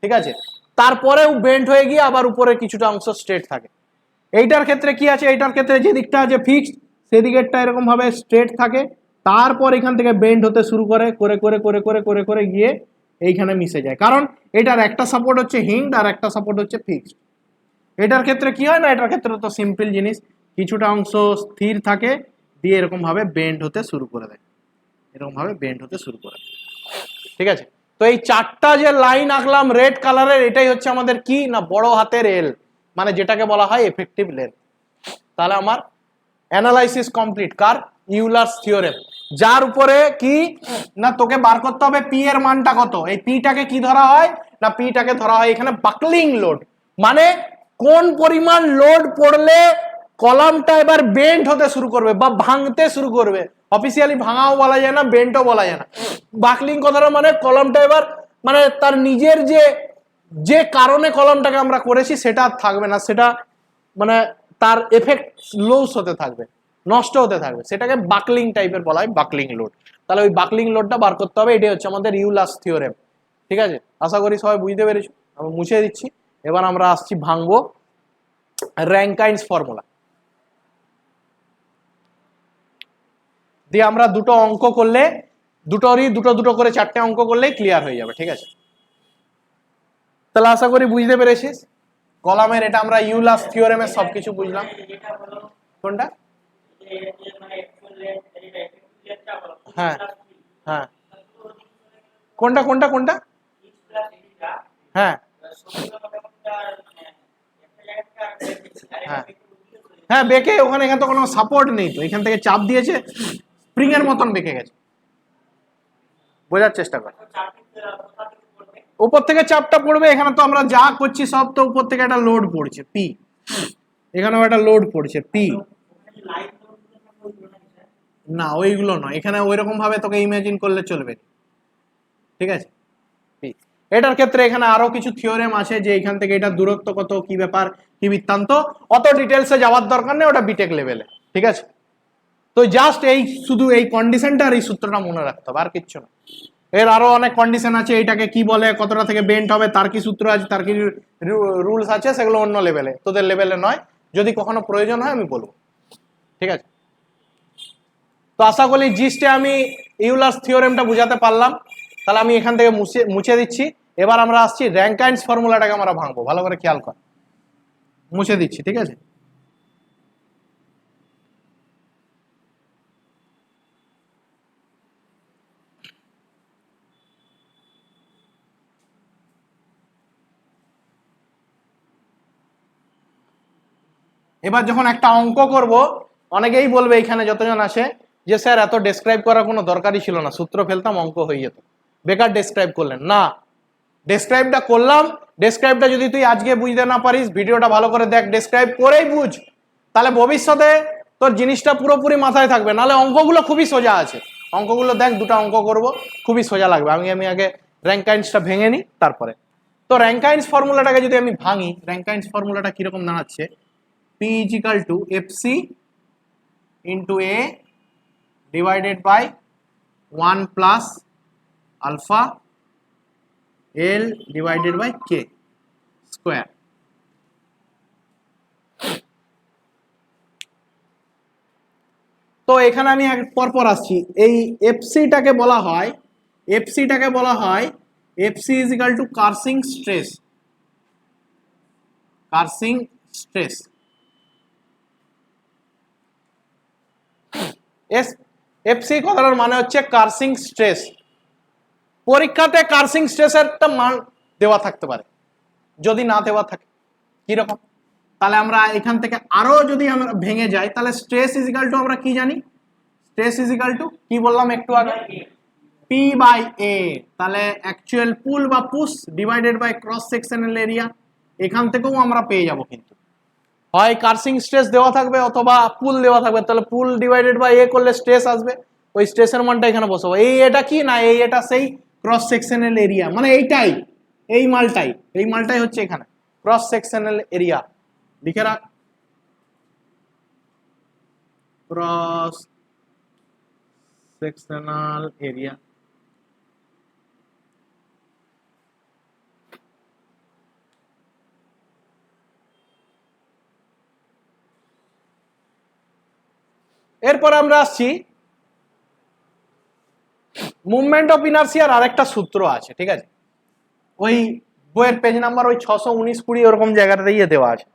A: ঠিক আছে, তারপরেও বেন্ড হয়ে গিয়ে আবার উপরে কিছুটা অংশ স্ট্রেট থাকে। এইটার ক্ষেত্রে কি আছে, এইটার ক্ষেত্রে যে দিকটা আছে ফিক্সড সেদিকেরটা এরকম ভাবে স্ট্রেট থাকে, তারপর এখান থেকে বেন্ড হতে শুরু করে করে করে করে করে করে করে গিয়ে এইখানে মিশে যায়, কারণ এটার একটা সাপোর্ট হচ্ছে হিংড আর একটা সাপোর্ট হচ্ছে ফিক্সড। এটার ক্ষেত্রে কি হয় না, এটার ক্ষেত্রে তো সিম্পল জিনিস, কিছুটা অংশ স্থির থাকে দিয়ে এরকম ভাবে বেন্ড হতে শুরু করে দেয়, এরকম ভাবে বেন্ড হতে শুরু করে দেয়, ঠিক আছে। তো এই চারটা যে লাইন আঁকলাম রেড কালারের, এটাই হচ্ছে আমাদের কি না বড় হাতের এল, মানে যেটাকে বলা হয় এফেক্টিভ লেন্থ। তাহলে আমার অ্যানালাইসিস কমপ্লিট কার, ইউলার্স থিওরেম, যার উপরে কি না তোকে বার করতে হবে পি এর মানটা কত। এই পিটাকে কি ধরা হয় না, পিটাকে ধরা হয় এখানে বাকলিং লোড, মানে কোন পরিমাণ লোড পড়লে কলামটা এবার বেন্ড হতে শুরু করবে বা ভাঙতে শুরু করবে। অফিসিয়ালি ভাঙাও বলা যায় না, বেন্ডও বলা যায় না। বাকলিং কথাটা মানে কলামটা এবার মানে তার নিজের যে কারণে কলামটাকে আমরা করেছি সেটা আর থাকবে না, সেটা মানে তার এফেক্ট লস হতে থাকবে, নষ্ট হতে থাকবে, সেটাকে বাকলিং টাইপের বলা হয়, বাকলিং লোড। তাহলে ওই বাকলিং লোডটা বার করতে হবে, এটাই হচ্ছে আমাদের ইউলার্স থিওরেম, ঠিক আছে। আশা করি সবাই বুঝতে পেরেছো, আমি মুছে দিচ্ছি। এবার আমরা আসছি ভাঙবো র্যাঙ্কাইন্স ফর্মুলা দিয়ে। আমরা দুটো অঙ্ক করলে দুটোরই দুটো করে চারটে অঙ্ক করলেই ক্লিয়ার হয়ে যাবে, ঠিক আছে। তাহলে আশা করি বুঝতে পেরেছিস কলামের এটা আমরা ইউলার্স থিওরেমের সবকিছু বুঝলাম। কোনটা? হ্যাঁ হ্যাঁ, কোনটা কোনটা কোনটা? হ্যাঁ হ্যাঁ হ্যাঁ, বেঁকে ওখানে, এখানে তো কোনো সাপোর্ট নেই, তো এখান থেকে চাপ দিয়েছে স্প্রিং এর মতন বেঁকে গেছে, বোঝার চেষ্টা কর। উপর থেকে চাপটা পড়বে, এখানে তো আমরা যা করছি সব তো উপর থেকে একটা লোড পড়ছে পি, এখানেও একটা লোড পড়ছে পি। না ওইগুলো নয়, এখানে ওইরকম ভাবে তোকে ইমাজিন করলে চলবে, ঠিক আছে। এটার ক্ষেত্রে এখানে আরো কিছু থিওরেম আছে যে এখান থেকে এটা দূরত্ব কত, কি ব্যাপার, কি বৃত্তান্ত, অত ডিটেলসে যাওয়ার দরকার নেই, ওটা বিটেক লেভেলে, ঠিক আছে। তো জাস্ট এই শুধু এই কন্ডিশনটা আর এই সূত্রটা মনে রাখতে হবে, আর কিচ্ছু না। এর আরো অনেক কন্ডিশন আছে, এটাকে কি বলে, কতটা থেকে বেন্ড হবে, তার কি সূত্র আছে, তার কি রুলস আছে, সেগুলো অন্য লেভেলে, তোদের লেভেলে নয়। যদি কখনো প্রয়োজন হয় আমি বলবো, ঠিক আছে। তো আশা করি জিস্টে আমি ইউলার্স থিওরেমটা বুঝাতে পারলাম। তাহলে আমি এখান থেকে মুছে দিচ্ছি। এবার আমরা আসছি র্যাঙ্কাইন্স ফর্মুলাটাকে আমরা ভাঙবো, ভালো করে খেয়াল কর, মুছে দিচ্ছি, ঠিক আছে। এবার যখন একটা অঙ্ক করব, অনেকেই বলবে এখানে যতজন আসে যে স্যার এত ডেসক্রাইব করার কোনো দরকারই ছিল না, সূত্র ফেলতাম অঙ্ক হয়ে যেত, বেকার ডেসক্রাইব করলেন না। ডেসক্রাইবটা করলাম, ডেসক্রাইবটা যদি তুই আজকে বুঝতে না পারিস, ভিডিওটা ভালো করে দেখ, ডেসক্রাইব করেই বুঝ, তাহলে ভবিষ্যতে তোর জিনিসটা পুরোপুরি মাথায় থাকবে। নাহলে অঙ্কগুলো খুবই সোজা আছে, অঙ্কগুলো দেখ, দুটো অঙ্ক করব খুবই সোজা লাগবে। আমি আগে র্যাঙ্কাইন্সটা ভেঙে নিই তারপরে। তো র্যাঙ্কাইন্স ফর্মুলাটাকে যদি আমি ভাঙি, র্যাঙ্কাইন্স ফর্মুলাটা কিরকম দাঁড়াচ্ছে, P is equal to FC into A divided by 1 plus alpha L divided by K square. তো এখানে আমি পরপর আসছি। এই এফসিটাকে বলা হয়, FC is equal to cursing stress. FC কথাটার মানে হচ্ছে কার্সিং স্ট্রেস। পরীক্ষাতে কার্সিং স্ট্রেসের একটা মান দেওয়া থাকতে পারে, যদি না দেওয়া থাকে কিরকম, তাহলে আমরা এখান থেকে আরো যদি আমরা ভেঙে যাই, তাহলে স্ট্রেস ইজ ইকুয়াল টু আমরা কি জানি, স্ট্রেস ইজ ইকুয়াল টু কি বললাম একটু আগে, পি বাই এ। তাহলে অ্যাকচুয়াল পুল বা push divided by cross sectional area, এখান থেকেও আমরা পেয়ে যাব কিন্তু, হয় কার্সিং স্ট্রেস দেওয়া থাকবে অথবা পুল দেওয়া থাকবে, তাহলে পুল ডিভাইডেড বাই এ করলে স্ট্রেস আসবে, ওই স্ট্রেসের মানটা এখানে বসাবো। এটা কি না, এটা সেই ক্রস সেকশনাল এরিয়া, মানে এইটাই, এই মালটাই হচ্ছে এখানে ক্রস সেকশনাল এরিয়া। লিখে রাখ, ক্রস সেকশনাল এরিয়া। এরপর আমরা আসছি মুভমেন্ট অফ ইনার্সিয়ার আরেকটা সূত্র আছে, ঠিক আছে, ওই বইয়ের পেজ নাম্বার ওই 619-20 ওরকম জায়গাতে ইয়ে দেওয়া আছে।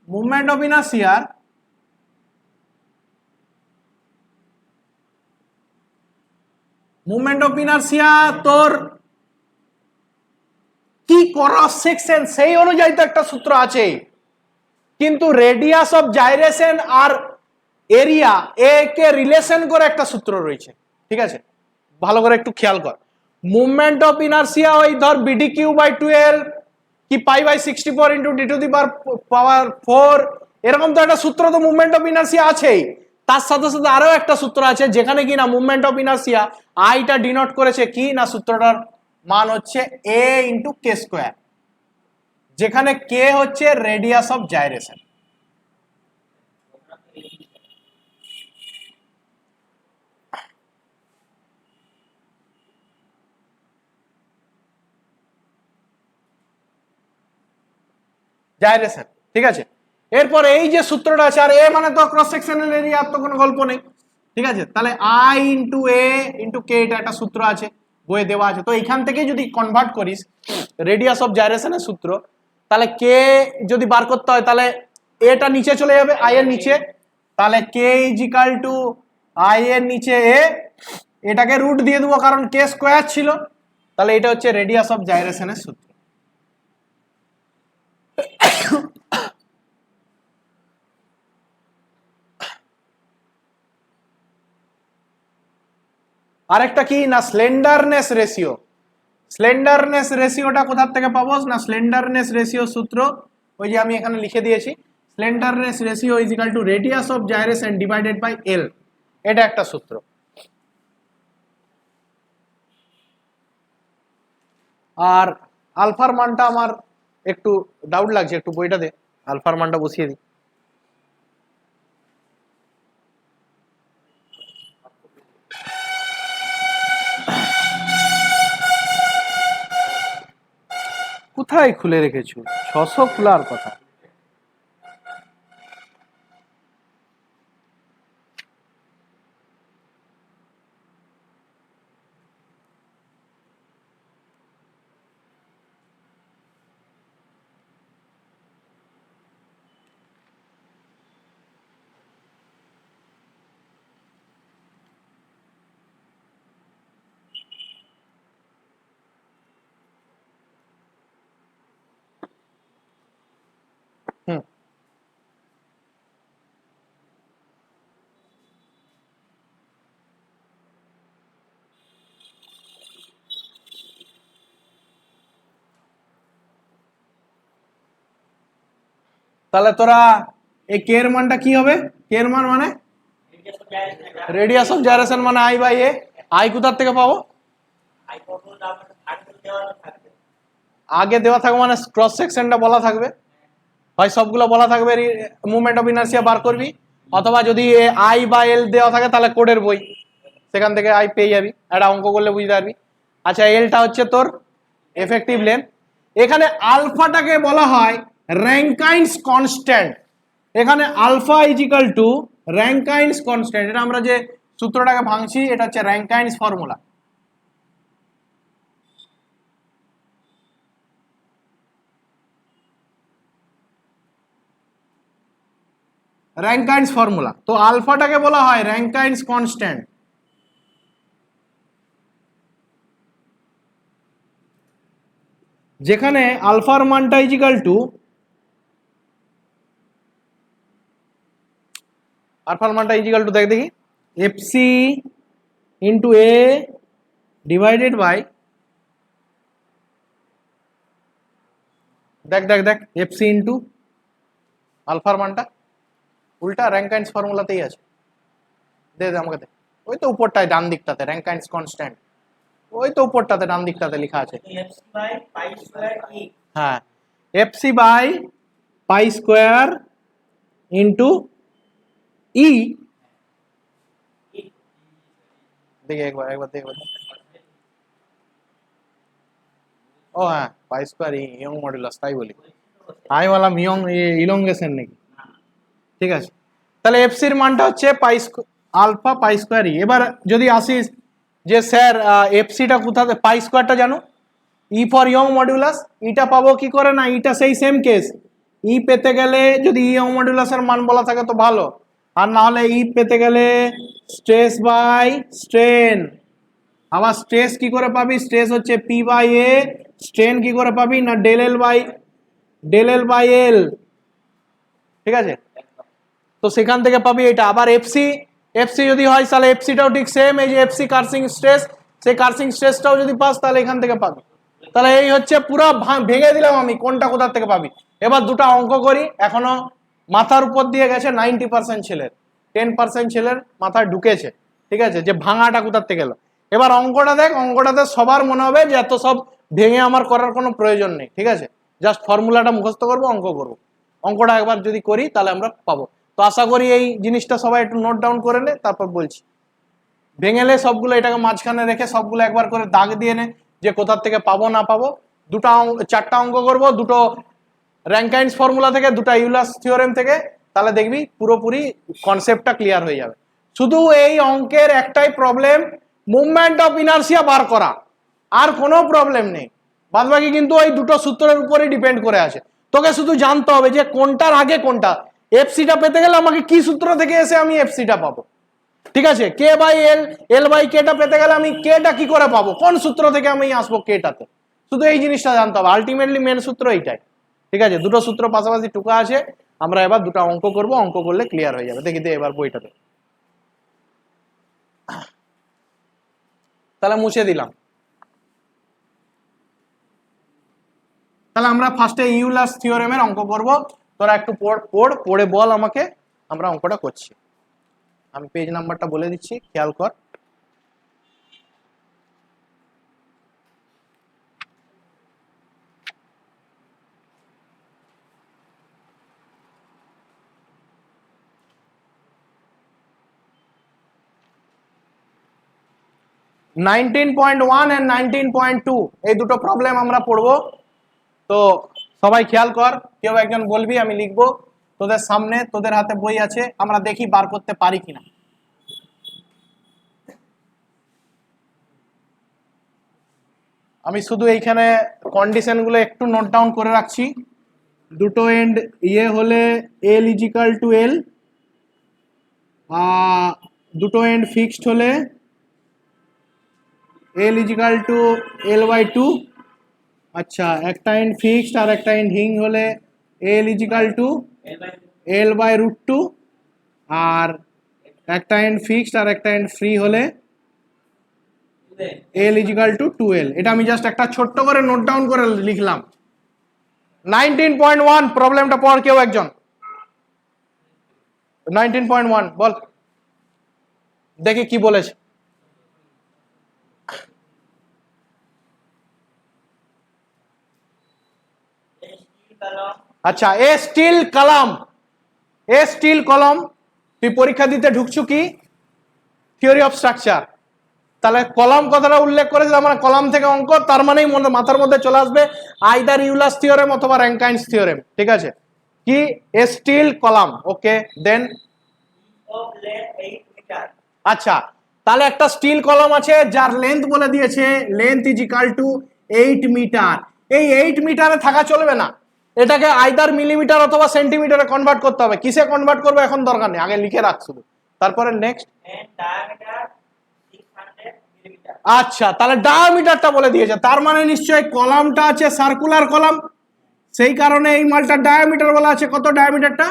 A: মুভমেন্ট অফ ইনার্সিয়ার তোর কি ক্রস সেকশন সেই অনুযায়ী তো একটা সূত্র আছে, কিন্তু রেডিয়াস অফ জাইরেশন আর এরিয়া এ কে রিলেশন করে একটা সূত্র রয়েছে, ঠিক আছে, ভালো করে একটু খেয়াল কর। মুভমেন্ট অফ ইনার্সিয়া ওই ধর বিডি কিউ বাই 12 কি pi by 64 into D to the power 4, এরকম তো একটা সূত্র তো মুভমেন্ট অফ ইনার্সিয়া আছেই। তার সাথে সাথে আরো একটা সূত্র আছে যেখানে কি না মুভমেন্ট অফ ইনার্সিয়া আইটা ডিনোট করেছে কি না, সূত্রটার মান হচ্ছে এ ইন্টু কে স্কোয়ার, যেখানে কে হচ্ছে রেডিয়াস অফ জাইরেশন। জাইরেশন, ঠিক আছে। এরপর এই যে সূত্রটা আছে, আর এ মানে তো ক্রস সেকশনাল এরিয়া, তো কোনো গল্প নেই, ঠিক আছে। তাহলে I into A into k, এটা একটা সূত্র আছে, বইয়ে দেওয়া আছে। তো এইখান থেকে যদি কনভার্ট করিস রেডিয়াস অফ জাইরেশনের সূত্র, তাহলে কে যদি বার করতে হয় তাহলে এটা নিচে চলে যাবে আই এর নিচে, তাহলে K is equal two I এর নিচে এ, এটাকে রুট দিয়ে দেবো কারণ কে স্কোয়ার ছিল, তাহলে এটা হচ্ছে রেডিয়াস অফ জাইরেশনের সূত্র। আরেকটা কি না, স্লেন্ডারনেস রেশিও। স্লেন্ডারনেস রেশিওটা কোথা থেকে পাবো না, স্লেন্ডারনেস রেশিও সূত্র ওই যে আমি এখানে লিখে দিয়েছি, slenderness ratio is equal to radius of gyration divided by L, এটা একটা সূত্র। আর আলফার মানটা আমার একটু ডাউট লাগছে, একটু বইটা দে, আলফার মানটা বসিয়ে দিই। কোথায় খুলে রেখেছো, 600 খোলার কথা। হুম, তাহলে তোরা এই কে এর মানটা কি হবে, কে এর মান মানে রেডিয়াস অফ জাইরেশন মানে আই বাই এ, আই কোথা থেকে পাবো, আগে দেওয়া থাকবে মানে ক্রস সেকশনটা বলা থাকবে, হয় সবগুলো বলা থাকবে, মুভমেন্ট অফ ইনার্সিয়া বার করবি, অথবা যদি আই বা এল দেওয়া থাকে তাহলে কোডের বই, সেখান থেকে আই পেয়ে যাবি, একটা অঙ্ক করলে বুঝতে পারবি। আচ্ছা, এলটা হচ্ছে তোর এফেক্টিভ লেন্থ। এখানে আলফাটাকে বলা হয় র্যাঙ্কাইন্স কনস্ট্যান্ট, এখানে alpha is equal to Rankine's constant, এটা আমরা যে সূত্রটাকে ভাঙছি এটা হচ্ছে র্যাঙ্কাইন্স ফর্মুলা। র্যাঙ্কাইন্স ফর্মুলা, তো আলফাটাকে বলা হয় র্যাঙ্কাইন্স কনস্ট্যান্ট, যেখানে আলফার মানটা ইজ ইকাল টু, আলফার মানটা ইজ ইকাল টু দেখ দেখি, FC into A divided by দেখ দেখ দেখ এফসি ইন্টু আলফার মানটা উল্টা র্যাঙ্কাইন্স ফর্মুলাতেই আছে। দে দে আমাকে দে, ওই তো উপরটায় ডান দিকটাতে র্যাঙ্কাইন্স কনস্ট্যান্ট, ওই তো উপরটাতে ডান দিকটাতে লেখা আছে। হ্যাঁ, FC by pi square into E, দেখে একবার একবার দেখে, ও হ্যাঁ পাই স্কোয়ার ইয়ং মডুলাস, তাই বলি আমি বললাম ইয়ং ইলংগেশন নাকি। ঠিক আছে, তাহলে এফসির মানটা হচ্ছে পাই আলফা পাই স্কোয়ার ই। এবার যদি আসিস যে স্যার এফসিটা কোথাতে, পাই স্কোয়ারটা জানো, ই ফর ইয়ং মডুলাস, ইটা পাবো কি করে না, ইটা সেই সেম কেস, ই পেতে গেলে যদি ইয়ং মডুলাসের মান বলা থাকে তো ভালো, আর না হলে ই পেতে গেলে স্ট্রেস বাই স্ট্রেন। আবার স্ট্রেস কি করে পাবি, স্ট্রেস হচ্ছে পি বাই এ, স্ট্রেন কি করে পাবি না ডেল এল বাই এল। ঠিক আছে, তো সেখান থেকে পাবি এটা। আবার এফসি, এফসি যদি হয় তাহলে এফসিটাও ঠিক সেম, এই যে এফসি কার্সিং স্ট্রেস, সেই কার্সিং স্ট্রেসটাও যদি পাস তাহলে এখান থেকে পাবি। তাহলে এই হচ্ছে পুরো ভেঙে দিলাম আমি কোনটা কোথা থেকে পাবি। এবার দুটো অঙ্ক করি, এখনো মাথার উপর দিয়ে গেছে 90% ছেলের, 10% ছেলের মাথায় ঢুকেছে। ঠিক আছে, যে ভাঙাটা কোথার থেকে গেল। এবার অঙ্কটা দেখ, অঙ্কটাতে সবার মনে হবে যে এত সব ভেঙে আমার করার কোনো প্রয়োজন নেই। ঠিক আছে, জাস্ট ফর্মুলাটা মুখস্থ করবো, অঙ্ক করবো। অঙ্কটা একবার যদি করি তাহলে আমরা পাবো। তো আশা করি এই জিনিসটা সবাই একটু নোট ডাউন করে নে, তারপর বলছি। ভেঙেলে সবগুলো এটাকে মাঝখানে রেখে সবগুলো একবার করে দাগ দিয়ে নে যে কোথার থেকে পাবো না পাবো। চারটা অঙ্ক করব, দুটো র্যাঙ্কাইন্স ফর্মুলা থেকে, দুটো ইউলাস থিওরেম থেকে, তাহলে দেখবি পুরোপুরি কনসেপ্টটা ক্লিয়ার হয়ে যাবে। শুধু এই অঙ্কের একটাই প্রবলেম, মুভমেন্ট অফ ইনার্সিয়া বার করা, আর কোনো প্রবলেম নেই। বাদবাকি কিন্তু ওই দুটো সূত্রের উপরই ডিপেন্ড করে আছে। তোকে শুধু জানতে হবে যে কোনটার আগে কোনটা। এফসিটা পেতে গেলে আমাকে কি সূত্র থেকে এসে আমি এফসিটা পাবো। ঠিক আছে, কে বাই এল, এল বাই কেটা পেতে গেলে আমি কেটা কি করে পাবো, কোন সূত্র থেকে আমি আসবো কেটাতে। শুধু এই জিনিসটা জানতে হবে, আলটিমেটলি মেন সূত্র এইটাই। ঠিক আছে, দুটো সূত্র পাশাপাশি টুকা আছে। আমরা এবার দুটো অঙ্ক করব, অঙ্ক করলে ক্লিয়ার হয়ে যাবে। দেখি দে এবার বইটাতে, তাহলে মুছে দিলাম। তাহলে আমরা ফার্স্টে ইউলাস থিওরেমের অঙ্ক করব। তোরা একটু পড়ে বল আমাকে, আমরা অঙ্কটা করছি। আমি পেজ নাম্বারটা বলে দিচ্ছি, খেয়াল কর। (19.1 and 19.2) এই দুটো প্রবলেম আমরা পড়বো। তো সবাই খেয়াল কর, কেউ একজন বলবি, আমি লিখবো তোদের সামনে, তোদের হাতে বই আছে, আমরা দেখি বার করতে পারি কিনা। আমি শুধু এইখানে কন্ডিশনগুলো একটু নোট ডাউন করে রাখছি। দুটো এন্ড ইয়ে হলে এল ইজিক্যাল টু এল, দুটো এন্ড ফিক্সড হলে L is equal to L by two. আচ্ছা, একটা এন্ড ফিক্সড আর একটা এন্ড হিং হলে L is equal to L by root two, আর একটা এন্ড ফিক্সড আর একটা এন্ড ফ্রি হলে এল ইজিক্যাল টু 2l। এটা আমি জাস্ট একটা ছোট্ট করে নোট ডাউন করে লিখলাম। 19.1 প্রবলেমটা পড় কেউ একজন। 19.1 বল দেখি কি বলেছে। আচ্ছা, এ স্টিল কলাম, এ স্টিল কলম। তুই পরীক্ষা দিতে ঢুকছু কি থিওরি অফ স্ট্রাকচার, তাহলে কলাম কথাটা উল্লেখ করেছে, মানে কলাম থেকে অঙ্ক, তার মানেই মাথার মধ্যে চলে আসবে আইদার ইউলাস থিওরেম অথবা র্যাঙ্কাইন্স থিওরেম। ঠিক আছে, কি এ স্টিল কলাম, ওকে দেন। আচ্ছা, তাহলে একটা স্টিল কলাম আছে যার লেন্থ বলে দিয়েছে, length is equal to 8 metre. এই 8 মিটারে থাকা চলবে না, এটাকে আইদার মিলিমিটার অথবা সেন্টিমিটারে কনভার্ট করতে হবে। কিসে কনভার্ট করবে এখন দরকার নেই, আগে লিখে রাখ শুধু, তারপরে নেক্সট। আচ্ছা, তাহলে ডায়ামিটারটা বলে দিয়েছে, তার মানে নিশ্চয়ই কলামটা আছে সার্কুলার কলাম, সেই কারণে এই মালটার ডায়ামিটার বলা আছে। কত ডায়ামিটারটা?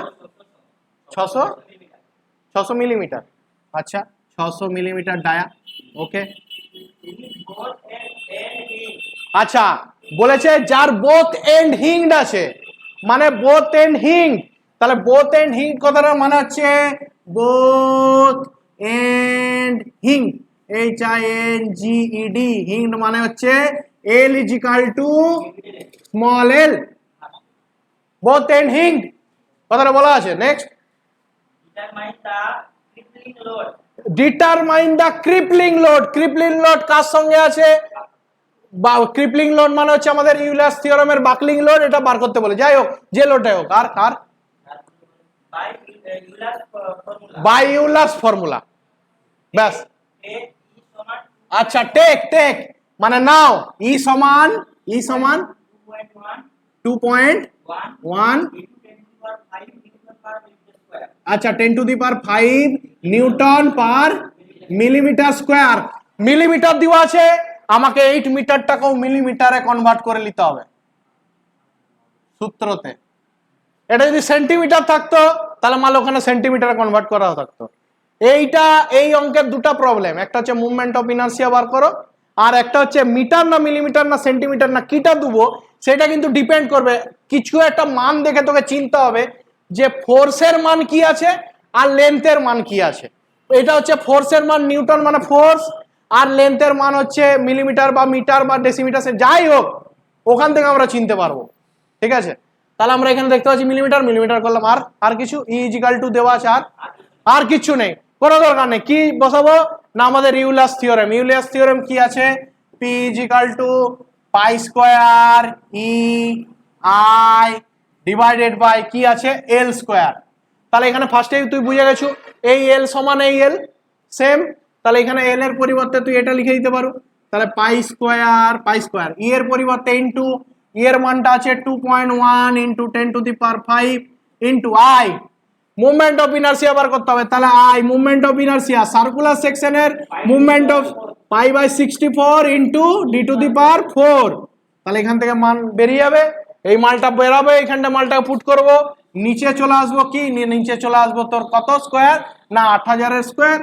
A: 600 মিলিমিটার। আচ্ছা, 600 মিলিমিটার ডায়া, ওকে। আচ্ছা, বলেছে যার বোথ এন্ড হিংড আছে, মানে বোথ এন্ড হিংড। তাহলে বোথ এন্ড হিংড কথাটার মানে হচ্ছে both end hinged, HINGED, hinged মানে হচ্ছে L is equal to small l, both end hinged কথাটা বলা আছে। Next, determine the crippling load. Crippling load কার সঙ্গে আছে, বা ক্রিপলিং লোড মানে হচ্ছে আমাদের ইউলাস থিওরামের বাকলিং লোড, এটা বার করতে বলে। যাই হোক, যে লোডটাই হোক, আর কার বাই ইউলাস ফর্মুলা, ব্যাস। আচ্ছা, টেক মানে নাও, ই সমান 2.1, আচ্ছা 10 to the power 5 Newton per millimetre square. Millimetre দেওয়া আছে, আমাকে 8 মিটারটাকেও মিলিমিটারে কনভার্ট করে নিতে হবে সূত্রতে। এটা যদি সেন্টিমিটার থাকতো তাহলে মাল ওখানে সেন্টিমিটারে কনভার্ট করা থাকতো। এই অঙ্কের দুটো প্রবলেম, একটা হচ্ছে মুভমেন্ট অফ ইনার্সিয়া বার করো, আর একটা হচ্ছে মিটার না মিলিমিটার না সেন্টিমিটার না কিটা দেবো, সেটা কিন্তু ডিপেন্ড করবে। কিছু একটা মান দেখে তোকে চিনতে হবে যে ফোর্সের মান কি আছে আর লেন্থের মান কি আছে। এটা হচ্ছে ফোর্সের মান, নিউটন মানে ফোর্স, আর লেন্থের মান হচ্ছে মিলিমিটার বা মিটার বা ডেসিমিটার, যাই হোক ওখান থেকে আমরা চিনতে পারবো। ঠিক আছে, তাহলে আমরা এখানে দেখতে পাচ্ছি মিলিমিটার করলাম, আর কিছু E= দেওয়া আছে, আর কিছু নেই, কোনো দরকার নেই। কি বসাবো না, আমাদের ইউলাস থিওরেম কি আছে, P= pi square EI divided by কি আছে L স্কয়ার। তাহলে এখানে ফার্স্টেই তুই বুঝে গেছো, এই L সমান এই L সেম, তাহলে এখানে L এর পরিবর্তে তুই এটা লিখে দিতে পারো। তাহলে পাই স্কয়ার E এর পরিবর্তে ইনটু E এর মানটা আছে 2.1 into 10 to the power 5 into I, movement of inertia বার করতে হবে। তাহলে I movement of inertia, circular সেকশনের movement of π/64 into d to the power 4। তাহলে এখান থেকে মান বেরিয়ে যাবে, এই মালটা বেরাবে, এখানটা মালটাকে পুট করব, নিচে চলে আসবো কি, নিচে চলে আসবো তোর কত স্কয়ার না 8000 স্কয়ার।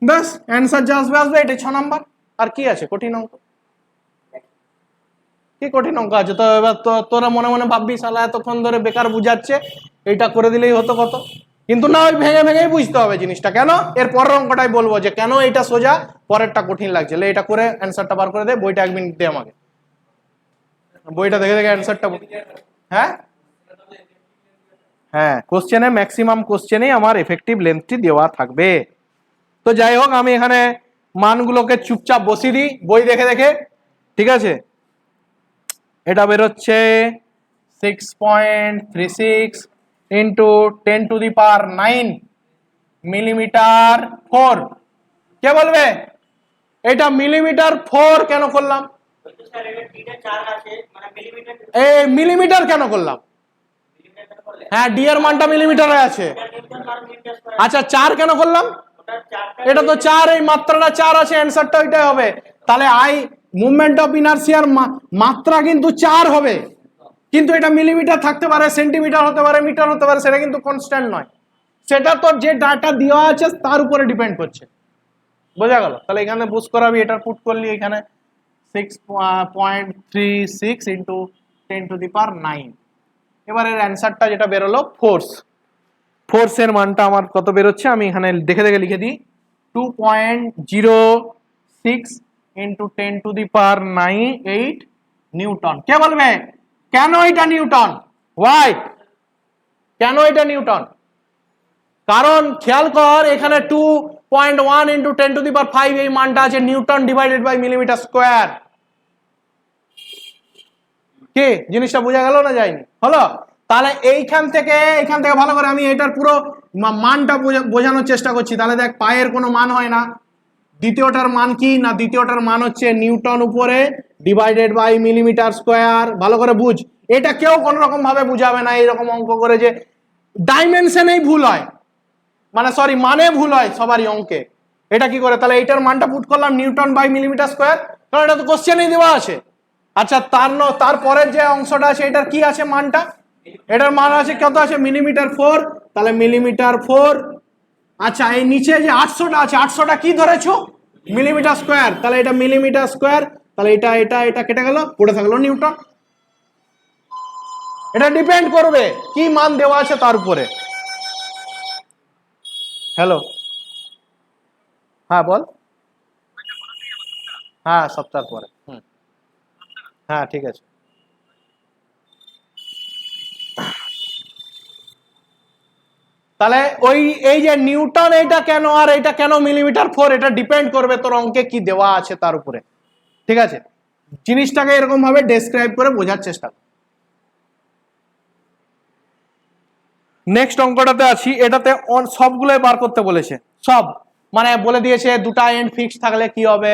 A: বাস অ্যান্সার যা আসবে এটা 6 নাম্বার। আর কি আছে কঠিন অঙ্ক, কি কঠিন অঙ্ক আছে? তো এবার তোরা মনে মনে ভাববি শালা এতক্ষণ ধরে বেকার বুঝাচ্ছে, এটা করে দিলেই হতো কত, কিন্তু না, ওই ভেঙে বুঝতে হবে জিনিসটা। কেন, এর পরের অঙ্কটাই বলবো যে কেন এটা সোজা পরেরটা কঠিন লাগছে। এটা করে অ্যান্সারটা বার করে দে, বইটা 1 মিনিট দে আমাকে, বইটা দেখে অ্যান্সারটা। হ্যাঁ, কোশ্চেনে ম্যাক্সিমাম কোশ্চেনেই আমার এফেক্টিভ লেন্থটি দেওয়া থাকবে। তো যাই হোক, আমি এখানে মানগুলোকে চুপচাপ বসিয়ে দিই বই দেখে। ঠিক আছে, এটা বেরোচ্ছে 6.36 into 10 to the power 9 millimetre 4। কে বলবে এটা মিলিমিটার 4 কেন করলাম? মিলিমিটার কেন করলাম? হ্যাঁ, ডি এর মানটা মিলিমিটারে আছে। আচ্ছা 4 কেন করলাম? এটা তো 4, এই মাত্রাটা 4 আছে, অ্যানসারটা ওইটাই হবে। তাহলে I মুভমেন্ট অফ ইনারশিয়ার মাত্রা কিন্তু 4 হবে, কিন্তু এটা মিলিমিটার থাকতে পারে, সেন্টিমিটার হতে পারে, মিটার হতে পারে, সেটা কিন্তু কনস্ট্যান্ট নয়। সেটা তো যে ডাটা দেওয়া আছে তার উপরে ডিপেন্ড করছে। বোঝা গেল? তাহলে এখানে বুঝ করাবি, এটা পুট করলি এখানে 6.36 ইন্টু 10 টু দি পাওয়ার 9। এবার এর অ্যান্সারটা যেটা বেরোলো ফোর্সের মানটা আমার কত বেরোচ্ছে, আমি এখানে দেখে লিখে দিই 2.06 into 10 to the power 8 newton. কে বলবে কেন এটা নিউটন? ওয়াই কেন এটা নিউটন? কারণ খেয়াল কর, এখানে 2.1 ইন্টু 10 টু দি পাওয়ার 5 এই মানটা আছে newton divided by millimetre square. কি জিনিসটা বোঝা গেল না যায়নি? হলো? তাহলে এইখান থেকে ভালো করে আমি এটার পুরো মানটা বোঝানোর চেষ্টা করছি। তাহলে দেখ, পায়ের কোনো মান হয় না, দ্বিতীয়টার মান কি না, দ্বিতীয়টার মান হচ্ছে নিউটন উপরে ডিভাইডেড বাই মিলিমিটার স্কয়ার। ভালো করে বুঝ, এটা কেউ কোন রকম ভাবে বুঝাবে না এইরকম অঙ্ক করে যে ডাইমেনশনেই ভুল হয়, মানে সরি মানে ভুল হয় সবারই অঙ্কে। এটা কি করে? তাহলে এইটার মানটা পুট করলাম নিউটন বাই মিলিমিটার স্কয়ার, কারণ এটা তো কোশ্চেনেই দেওয়া আছে। আচ্ছা তারপরের যে অংশটা আছে এটার কি আছে মানটা, এটার মান আছে কত আছে মিলিমিটার 4, তাহলে মিলিমিটার 4। আচ্ছা এই নিচে যে 800টা আছে, 800টা কি ধরেছো মিলিমিটার স্কয়ার, তাহলে এটা মিলিমিটার স্কয়ার। তাহলে এটা এটা এটা কেটে গেল, পড়ে থাকলো নিউটন। এটা ডিপেন্ড করবে কি মান দেওয়া আছে তার উপরে। হ্যালো, হ্যাঁ বল। হ্যাঁ সপ্তাহ পরে। হ্যাঁ ঠিক আছে। তাহলে ওই এই যে নিউটন এইটা কেন আর এইটা কেন মিলিমিটার ফোর, এটা ডিপেন্ড করবে তোর অঙ্কে কি দেওয়া আছে তার উপরে। ঠিক আছে, জিনিসটাকে এরকম ভাবে ডেসক্রাইব করে বোঝার চেষ্টা কর। নেক্সট অঙ্কটাতে আছি, এটাতে সবগুলোই বার করতে বলেছে, সব মানে বলে দিয়েছে দুটা এন্ড ফিক্স থাকলে কি হবে,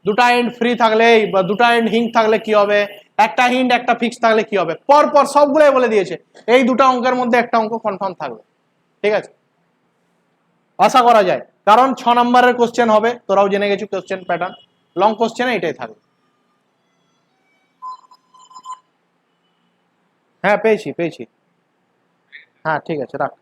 A: দুটা এন্ড ফ্রি থাকলে বা দুটা এন্ড হিং থাকলে কি হবে, একটা হিন্ড একটা ফিক্স থাকলে কি হবে, পর পর সবগুলোই বলে দিয়েছে। এই দুটো অঙ্কের মধ্যে একটা অঙ্ক কনফার্ম থাকবে। ঠিক আছে, আশা করা যায়, কারণ 6 নম্বরের কোশ্চেন হবে, তোরাও জেনে গেছো কোশ্চেন প্যাটার্ন, লং কোশ্চেনে এটাই থাকবে। হ্যাঁ পেয়েছি পেয়েছি। হ্যাঁ ঠিক আছে, রাখ।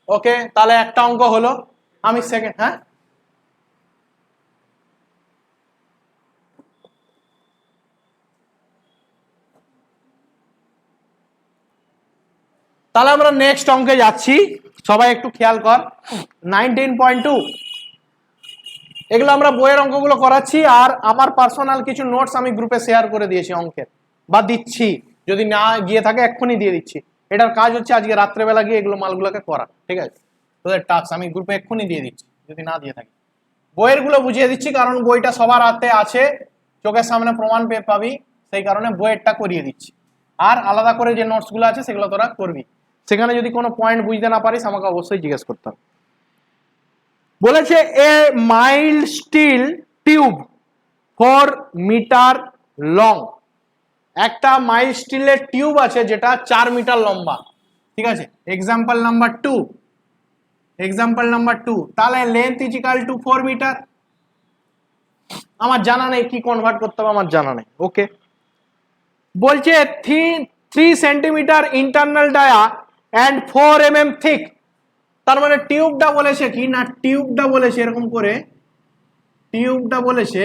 A: ওকে, তাহলে একটা অঙ্ক হলো। আমি সেকেন্ড, হ্যাঁ তাহলে আমরা নেক্সট অঙ্কে যাচ্ছি, সবাই একটু খেয়াল কর। 19.2, এগুলো আমরা বইয়ের অঙ্কগুলো করাচ্ছি, আর আমার পার্সোনাল কিছু নোটস আমি গ্রুপে শেয়ার করে দিয়েছি অঙ্কের, বা দিচ্ছি, যদি না গিয়ে থাকে এক্ষুনি দিয়ে দিচ্ছি। এটার কাজ হচ্ছে আজকে রাত্রেবেলা গিয়ে এগুলো মালগুলোকে করা। ঠিক আছে, তোদের টাস্ক আমি গ্রুপে এক্ষুনি দিয়ে দিচ্ছি যদি না দিয়ে থাকি। বইয়ের গুলো বুঝিয়ে দিচ্ছি, কারণ বইটা সবার হাতে আছে, চোখের সামনে প্রমাণ পেয়ে পাবি, সেই কারণে বইয়েরটা করিয়ে দিচ্ছি। আর আলাদা করে যে নোটস গুলো আছে সেগুলো তোরা করবি, সেখানে যদি কোনো পয়েন্ট বুঝতে না পারিস আমাকে অবশ্যই জিজ্ঞেস করতে হবে। বলেছে a mild steel tube 4 metre long, একটা মাইল্ড স্টিলের টিউব আছে যেটা 4 মিটার লম্বা। ঠিক আছে, এক্সাম্পল নাম্বার 2, এক্সাম্পল নাম্বার 2, তাহলে length is equal to 4 metre. আমার জানা নেই কি কনভার্ট করতে হবে, আমার জানা নেই। ওকে, বলছে 3 centimetre internal dia and 4 mm thick. তার মানে টিউবটা বলেছে কি না, টিউবটা বলেছে এরকম করে, টিউবটা বলেছে,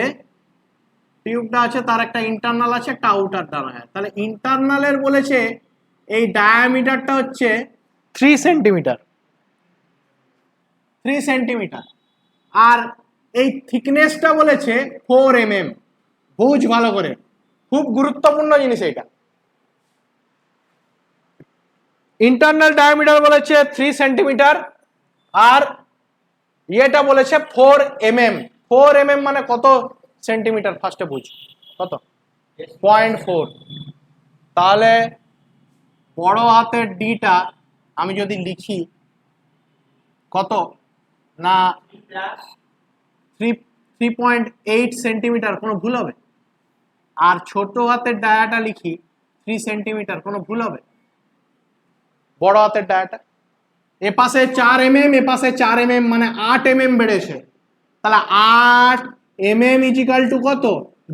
A: টিউবটা আছে তার একটা ইন্টারনাল আছে একটা আউটার ডায়া। তাহলে ইন্টারনালের বলেছে এই ডায়ামিটারটা হচ্ছে 3 সেন্টিমিটার, 3 সেন্টিমিটার, আর এই থিকনেসটা বলেছে 4 mm। বুঝ ভালো করে, খুব গুরুত্বপূর্ণ জিনিস এটা। ইন্টারনাল ডায়ামিটার বলেছে 3 সেন্টিমিটার, আর ইয়েটা বলেছে 4 mm। 4 mm মানে কত সেন্টিমিটার, ফার্স্টে বুঝ কত, 0.4। তাহলে বড় হাতের ডিটা আমি যদি লিখি কত না 3.8 সেন্টিমিটার, কোনো ভুল হবে? আর ছোট হাতের ডায়াটা লিখি 3 সেন্টিমিটার, কোনো ভুল হবে? বড় হাতের ডায়াটা এ পাশে 4 mm, এ পাশে 4 mm, মানে 8 mm বেড়েছে। তাহলে 8 mm ইজ ইকুয়াল টু কত,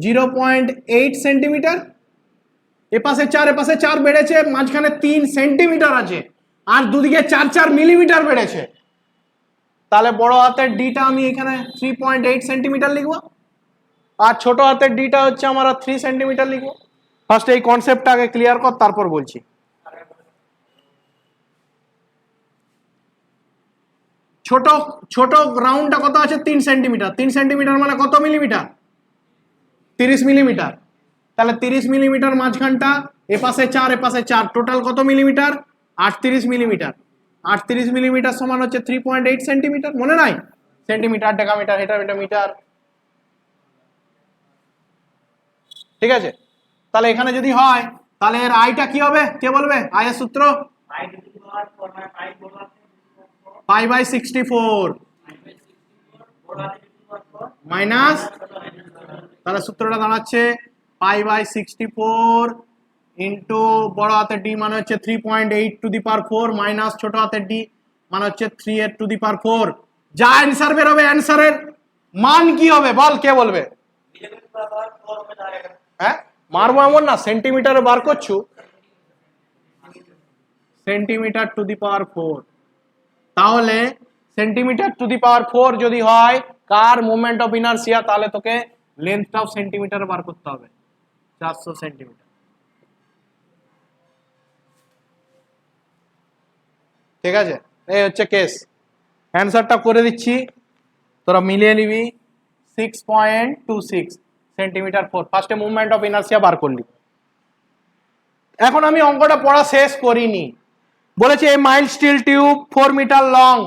A: 0.8 সেন্টিমিটার। এ পাশে 4, এ পাশে 4 বেড়েছে, মাঝখানে 3 সেন্টিমিটার আছে, আর দুদিকে 4 মিলিমিটার বেড়েছে। তাহলে বড় হাতের ডিটা আমি এখানে 3.8 সেন্টিমিটার লিখবো, আর ছোট হাতের ডিটা হচ্ছে আমার 3 সেন্টিমিটার লিখবো। ফার্স্ট এই কনসেপ্টটা আগে ক্লিয়ার কর, তারপর বলছি। ছোট ছোট রাউন্ডটা কত আছে, 3 সেন্টিমিটার। 3 সেন্টিমিটার মানে কত মিলিমিটার, 30 মিলিমিটার। তাহলে 30 মিলিমিটার মাঝখানটা, এ পাশে 4 এ পাশে 4, টোটাল কত মিলিমিটার, 38 মিলিমিটার। 38 মিলিমিটার সমান হচ্ছে 3.8 সেন্টিমিটার। মনে নাই, সেন্টিমিটার, ডেকামিটার, এটা এটা মিটার। ঠিক আছে, তাহলে এখানে যদি হয় তাহলে এর আইটা কি হবে, কে বলবে আয়ের সূত্র? π/64 মাইনাস, তাহলে সূত্রটা দাঁড়াচ্ছে π/64 ইন্টু বড় হাতের ডি মানে হচ্ছে 3.8 টু দি পাওয়ার 4 মাইনাস ছোট হাতের ডি মানে হচ্ছে 3 এর টু দি পাওয়ার 4 যা অ্যান্সার বেরোবে অ্যান্সারের মান কি হবে বল, কে বলবে? হ্যাঁ মারবো এমন না, সেন্টিমিটারে বার করছু, সেন্টিমিটার টু দি পাওয়ার 4। তাহলে সেন্টিমিটার টু দি পাওয়ার 4 যদি হয় কার মোমেন্ট অফ ইনারশিয়া, তাহলে তোকে লেন্থটাও সেন্টিমিটারে বার করতে হবে, 400 সেন্টিমিটার। ঠিক আছে, এই হচ্ছে কেস। অ্যান্সারটা করে দিচ্ছি, তোরা মিলিয়ে নিবি। 6.26 সেন্টিমিটার 4, ফার্স্টে মুভমেন্ট অফ ইনারশিয়া বার করলি। এখন আমি অঙ্কটা পড়া শেষ করিনি। বলেছে a mild steel tube 4 metre long,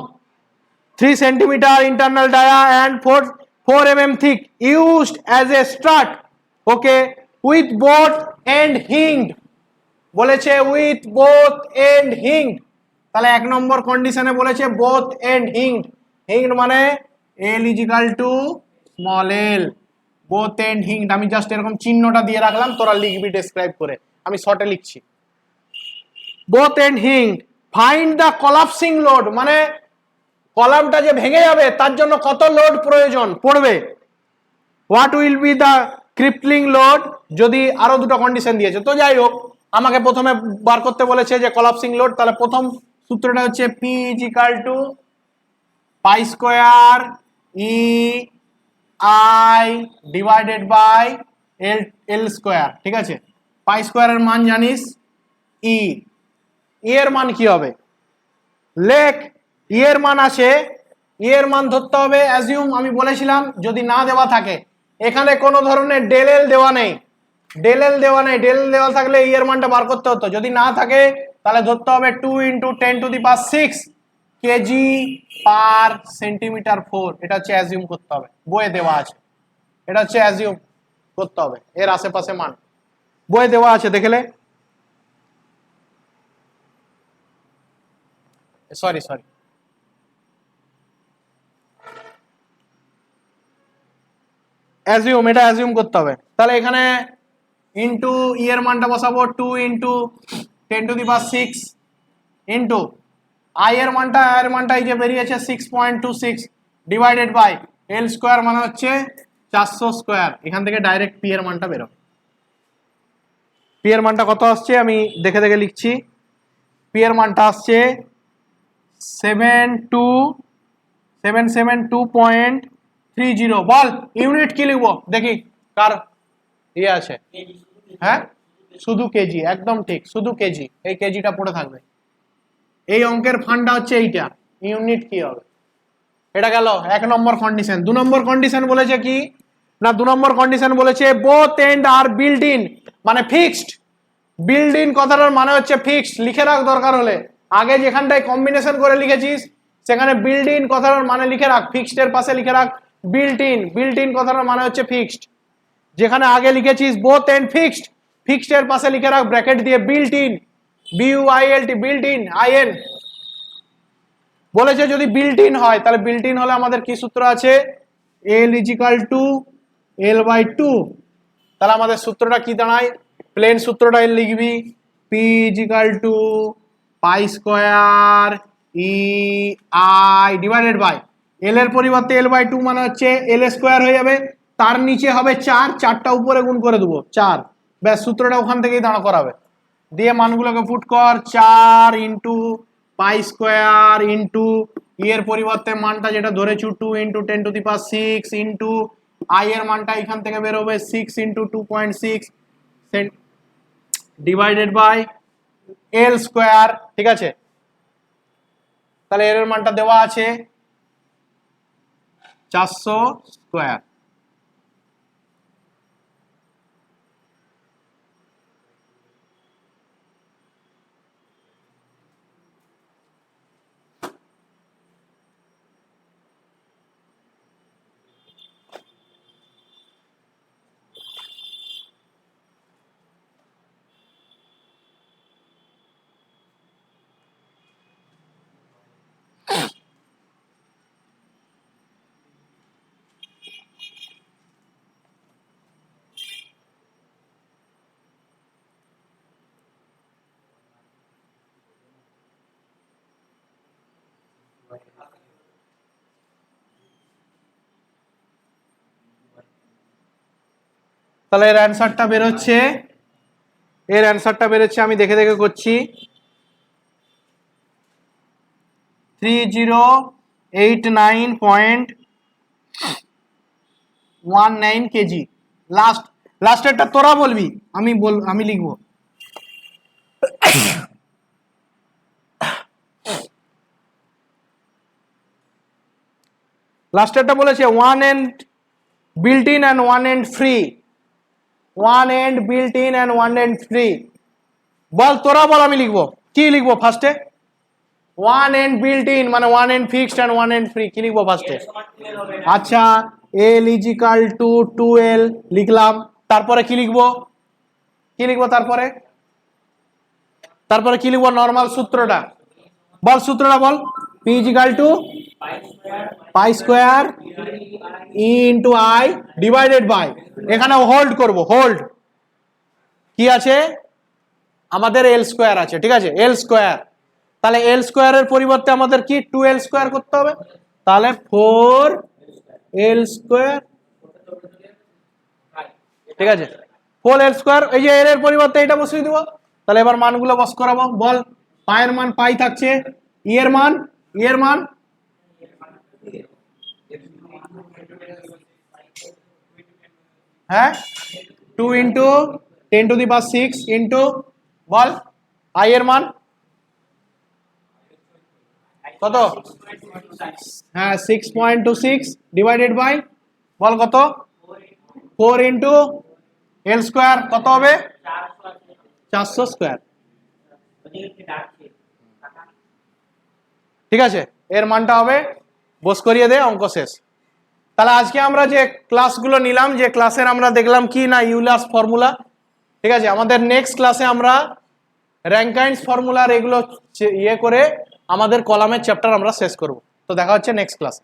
A: 3 centimeter internal dia and 4 mm thick, used as a strut, okay, with both end hinged। বলেছে উইথ বোথ এন্ড হিংড, তাহলে এক নম্বর কন্ডিশনে বলেছে বোথ এন্ড হিংড। হিংড মানে L is equal to small L, both end hinged. আমি just এরকম চিহ্নটা দিয়ে রাখলাম, তোরা লিখবি ডেসক্রাইব করে, আমি শর্টে লিখছি। Both end hinged, find the collapsing load, মানে কলামটা যে ভেঙে যাবে তার জন্য কত লোড প্রয়োজন পড়বে। What will be the crippling load, যদি আরো দুটো কন্ডিশন দিয়েছে। তো যাই হোক, আমাকে প্রথমে বার করতে বলেছে যে কলাপসিং লোড, তাহলে প্রথম সূত্রটা হচ্ছে P is equal to pi square E I divided by L L square. ঠিক আছে, পাই স্কোয়ারের মান জানিস ই, এর মান কি হবে লেখ, এর মান আছে, এর মান ধরতে হবে অ্যাজিউম, আমি বলেছিলাম যদি না দেওয়া থাকে, এখানে কোনো ধরনের ডেল এল দেওয়া নেই, ডেল এল দেওয়া নেই, ডেল এল দেওয়া থাকলে এর মানটা বার করতে হতো, যদি না থাকে তাহলে ধরতে হবে 2 × 10⁶ কেজি পার সেন্টিমিটার 4। এটা হচ্ছে অ্যাজিউম করতে হবে, বইয়ে দেওয়া আছে, এটা হচ্ছে অ্যাজিউম করতে হবে, এর আশেপাশে মান বইয়ে দেওয়া আছে, দেখলে সরি অ্যাজিউম, এটা অ্যাজিউম করতে হবে। তাহলে এখানে ইনটু ই এর মানটা বসাবো 2 × 10⁶ ইনটু আই এর মানটা এই যে বেরিয়েছে 6.26 ডিভাইডেড বাই এল স্কোয়ার, মানে হচ্ছে 400 স্কোয়ার। এখান থেকে ডাইরেক্ট পি এর মানটা বেরো। পি এর মানটা কত আসছে আমি দেখে দেখে লিখছি। পি এর মানটা আসছে 772.30। বল ইউনিট কি লিখবো দেখি, কার ইয়ে আছে? হ্যাঁ শুধু কেজি, একদম ঠিক, শুধু কেজি, এই কেজিটা পড়ে থাকবে। এই অঙ্কের ফান্ডা হচ্ছে এইটা, ইউনিট কি হবে। এটা গেল এক নম্বর কন্ডিশন। 2 নম্বর কন্ডিশন বলেছে কি না, 2 নম্বর কন্ডিশন বলেছে both end are built in, মানে ফিক্সড। বিল্ট ইন কথাটার মানে হচ্ছে ফিক্সড, লিখে রাখ দরকার হলে, আগে যেখানটায় কম্বিনেশন করে লিখেছিস সেখানে বিল্ট ইন কথাটার মানে লিখে রাখ, ফিক্সড এর পাশে লিখে রাখ বিল্ট ইন। বিল্ট ইন কথাটার মানে হচ্ছে ফিক্সড, যেখানে আগে লিখেছিস বোথ এন্ড ফিক্সড, ফিক্সড এর পাশে লিখে রাখ ব্র্যাকেট দিয়ে built in, B U I L T, built in I N. বলেছে যদি বিল্ট ইন হয়, তাহলে বিল্ট ইন হলে আমাদের কি সূত্র আছে, এল ইজ ইকাল টু L/2। তাহলে আমাদের সূত্রটা কি দাঁড়ায়, প্লেন সূত্রটা এল লিখবি, P is equal to pi square E I divided by L এর পরিবর্তে L/2 মানে হচ্ছে এল স্কোয়ার হয়ে যাবে, তার নিচে হবে 4, 4টা উপরে গুণ করে দেবো 4, ব্যাস সূত্রটা ওখান থেকেই দাঁড়া করাবে। দিয়ে মানগুলোকে পুট কর, 4 × পাই স্কোয়ার ইন্টু ই এর পরিবর্তে মানটা যেটা ধরেছু 2 × 10⁶ ইন্টু আই এর মানটা এখান থেকে বেরোবে 6 × 2.6 ডিভাইডেড বাই এল স্কোয়ার। ঠিক আছে, তাহলে এর মানটা দেওয়া আছে 400 স্কোয়ার। তাহলে এর অ্যান্সারটা বেরোচ্ছে, আমি দেখে দেখে করছি 3089.19 কেজি। লাস্টেরটা তোরা বলবি, আমি লিখবো। লাস্টেরটা বলেছে 1 end built in and 1 end free, 1 end built in and 1 end free। বল তোরা বল, আমি লিখবো। কি লিখবো ফার্স্টে? 1 end built in মানে 1 end fixed and 1 end free, কি লিখবো ফার্স্টে? আচ্ছা, L is equal to 2L লিখলাম। তারপরে কি লিখবো? তারপরে কি লিখবো? নরমাল সূত্রটা বল, বল। P is equal to pi square into I divided by, এখানে হোল্ড করব, হোল্ড কি আছে আমাদের L স্কোয়ার আছে, ঠিক আছে, L স্কোয়ার। তাহলে L স্কোয়ারের পরিবর্তে আমাদের কি 2L স্কোয়ার করতে হবে, তাহলে 4L স্কোয়ার, ঠিক আছে, 4L স্কোয়ার। এই যে L এর পরিবর্তে এটা বসিয়ে দিব। তাহলে এবার মানগুলো বস করাবো। বল, পায়ের মান পাই থাকছে, ই এর মান হ্যাঁ 2 ইন্টু 10⁶ ইন্টু বল আই এর মান কত? হ্যাঁ 6.26 ডিভাইডেড বাই বল কত? 4 ইন্টু এল স্কোয়ার কত হবে? 400 স্কোয়ার, ঠিক আছে, এর মানটা হবে, বস করিয়ে দে, অঙ্ক শেষ। তাহলে আজকে আমরা যে ক্লাসগুলো নিলাম, যে ক্লাসের আমরা দেখলাম কি না ইউলার্স ফর্মুলা, ঠিক আছে, আমাদের নেক্সট ক্লাসে আমরা র্যাঙ্কাইন্স ফর্মুলার এগুলো ইয়ে করে আমাদের কলামের চ্যাপ্টার আমরা শেষ করব। তো দেখা হচ্ছে নেক্সট ক্লাসে।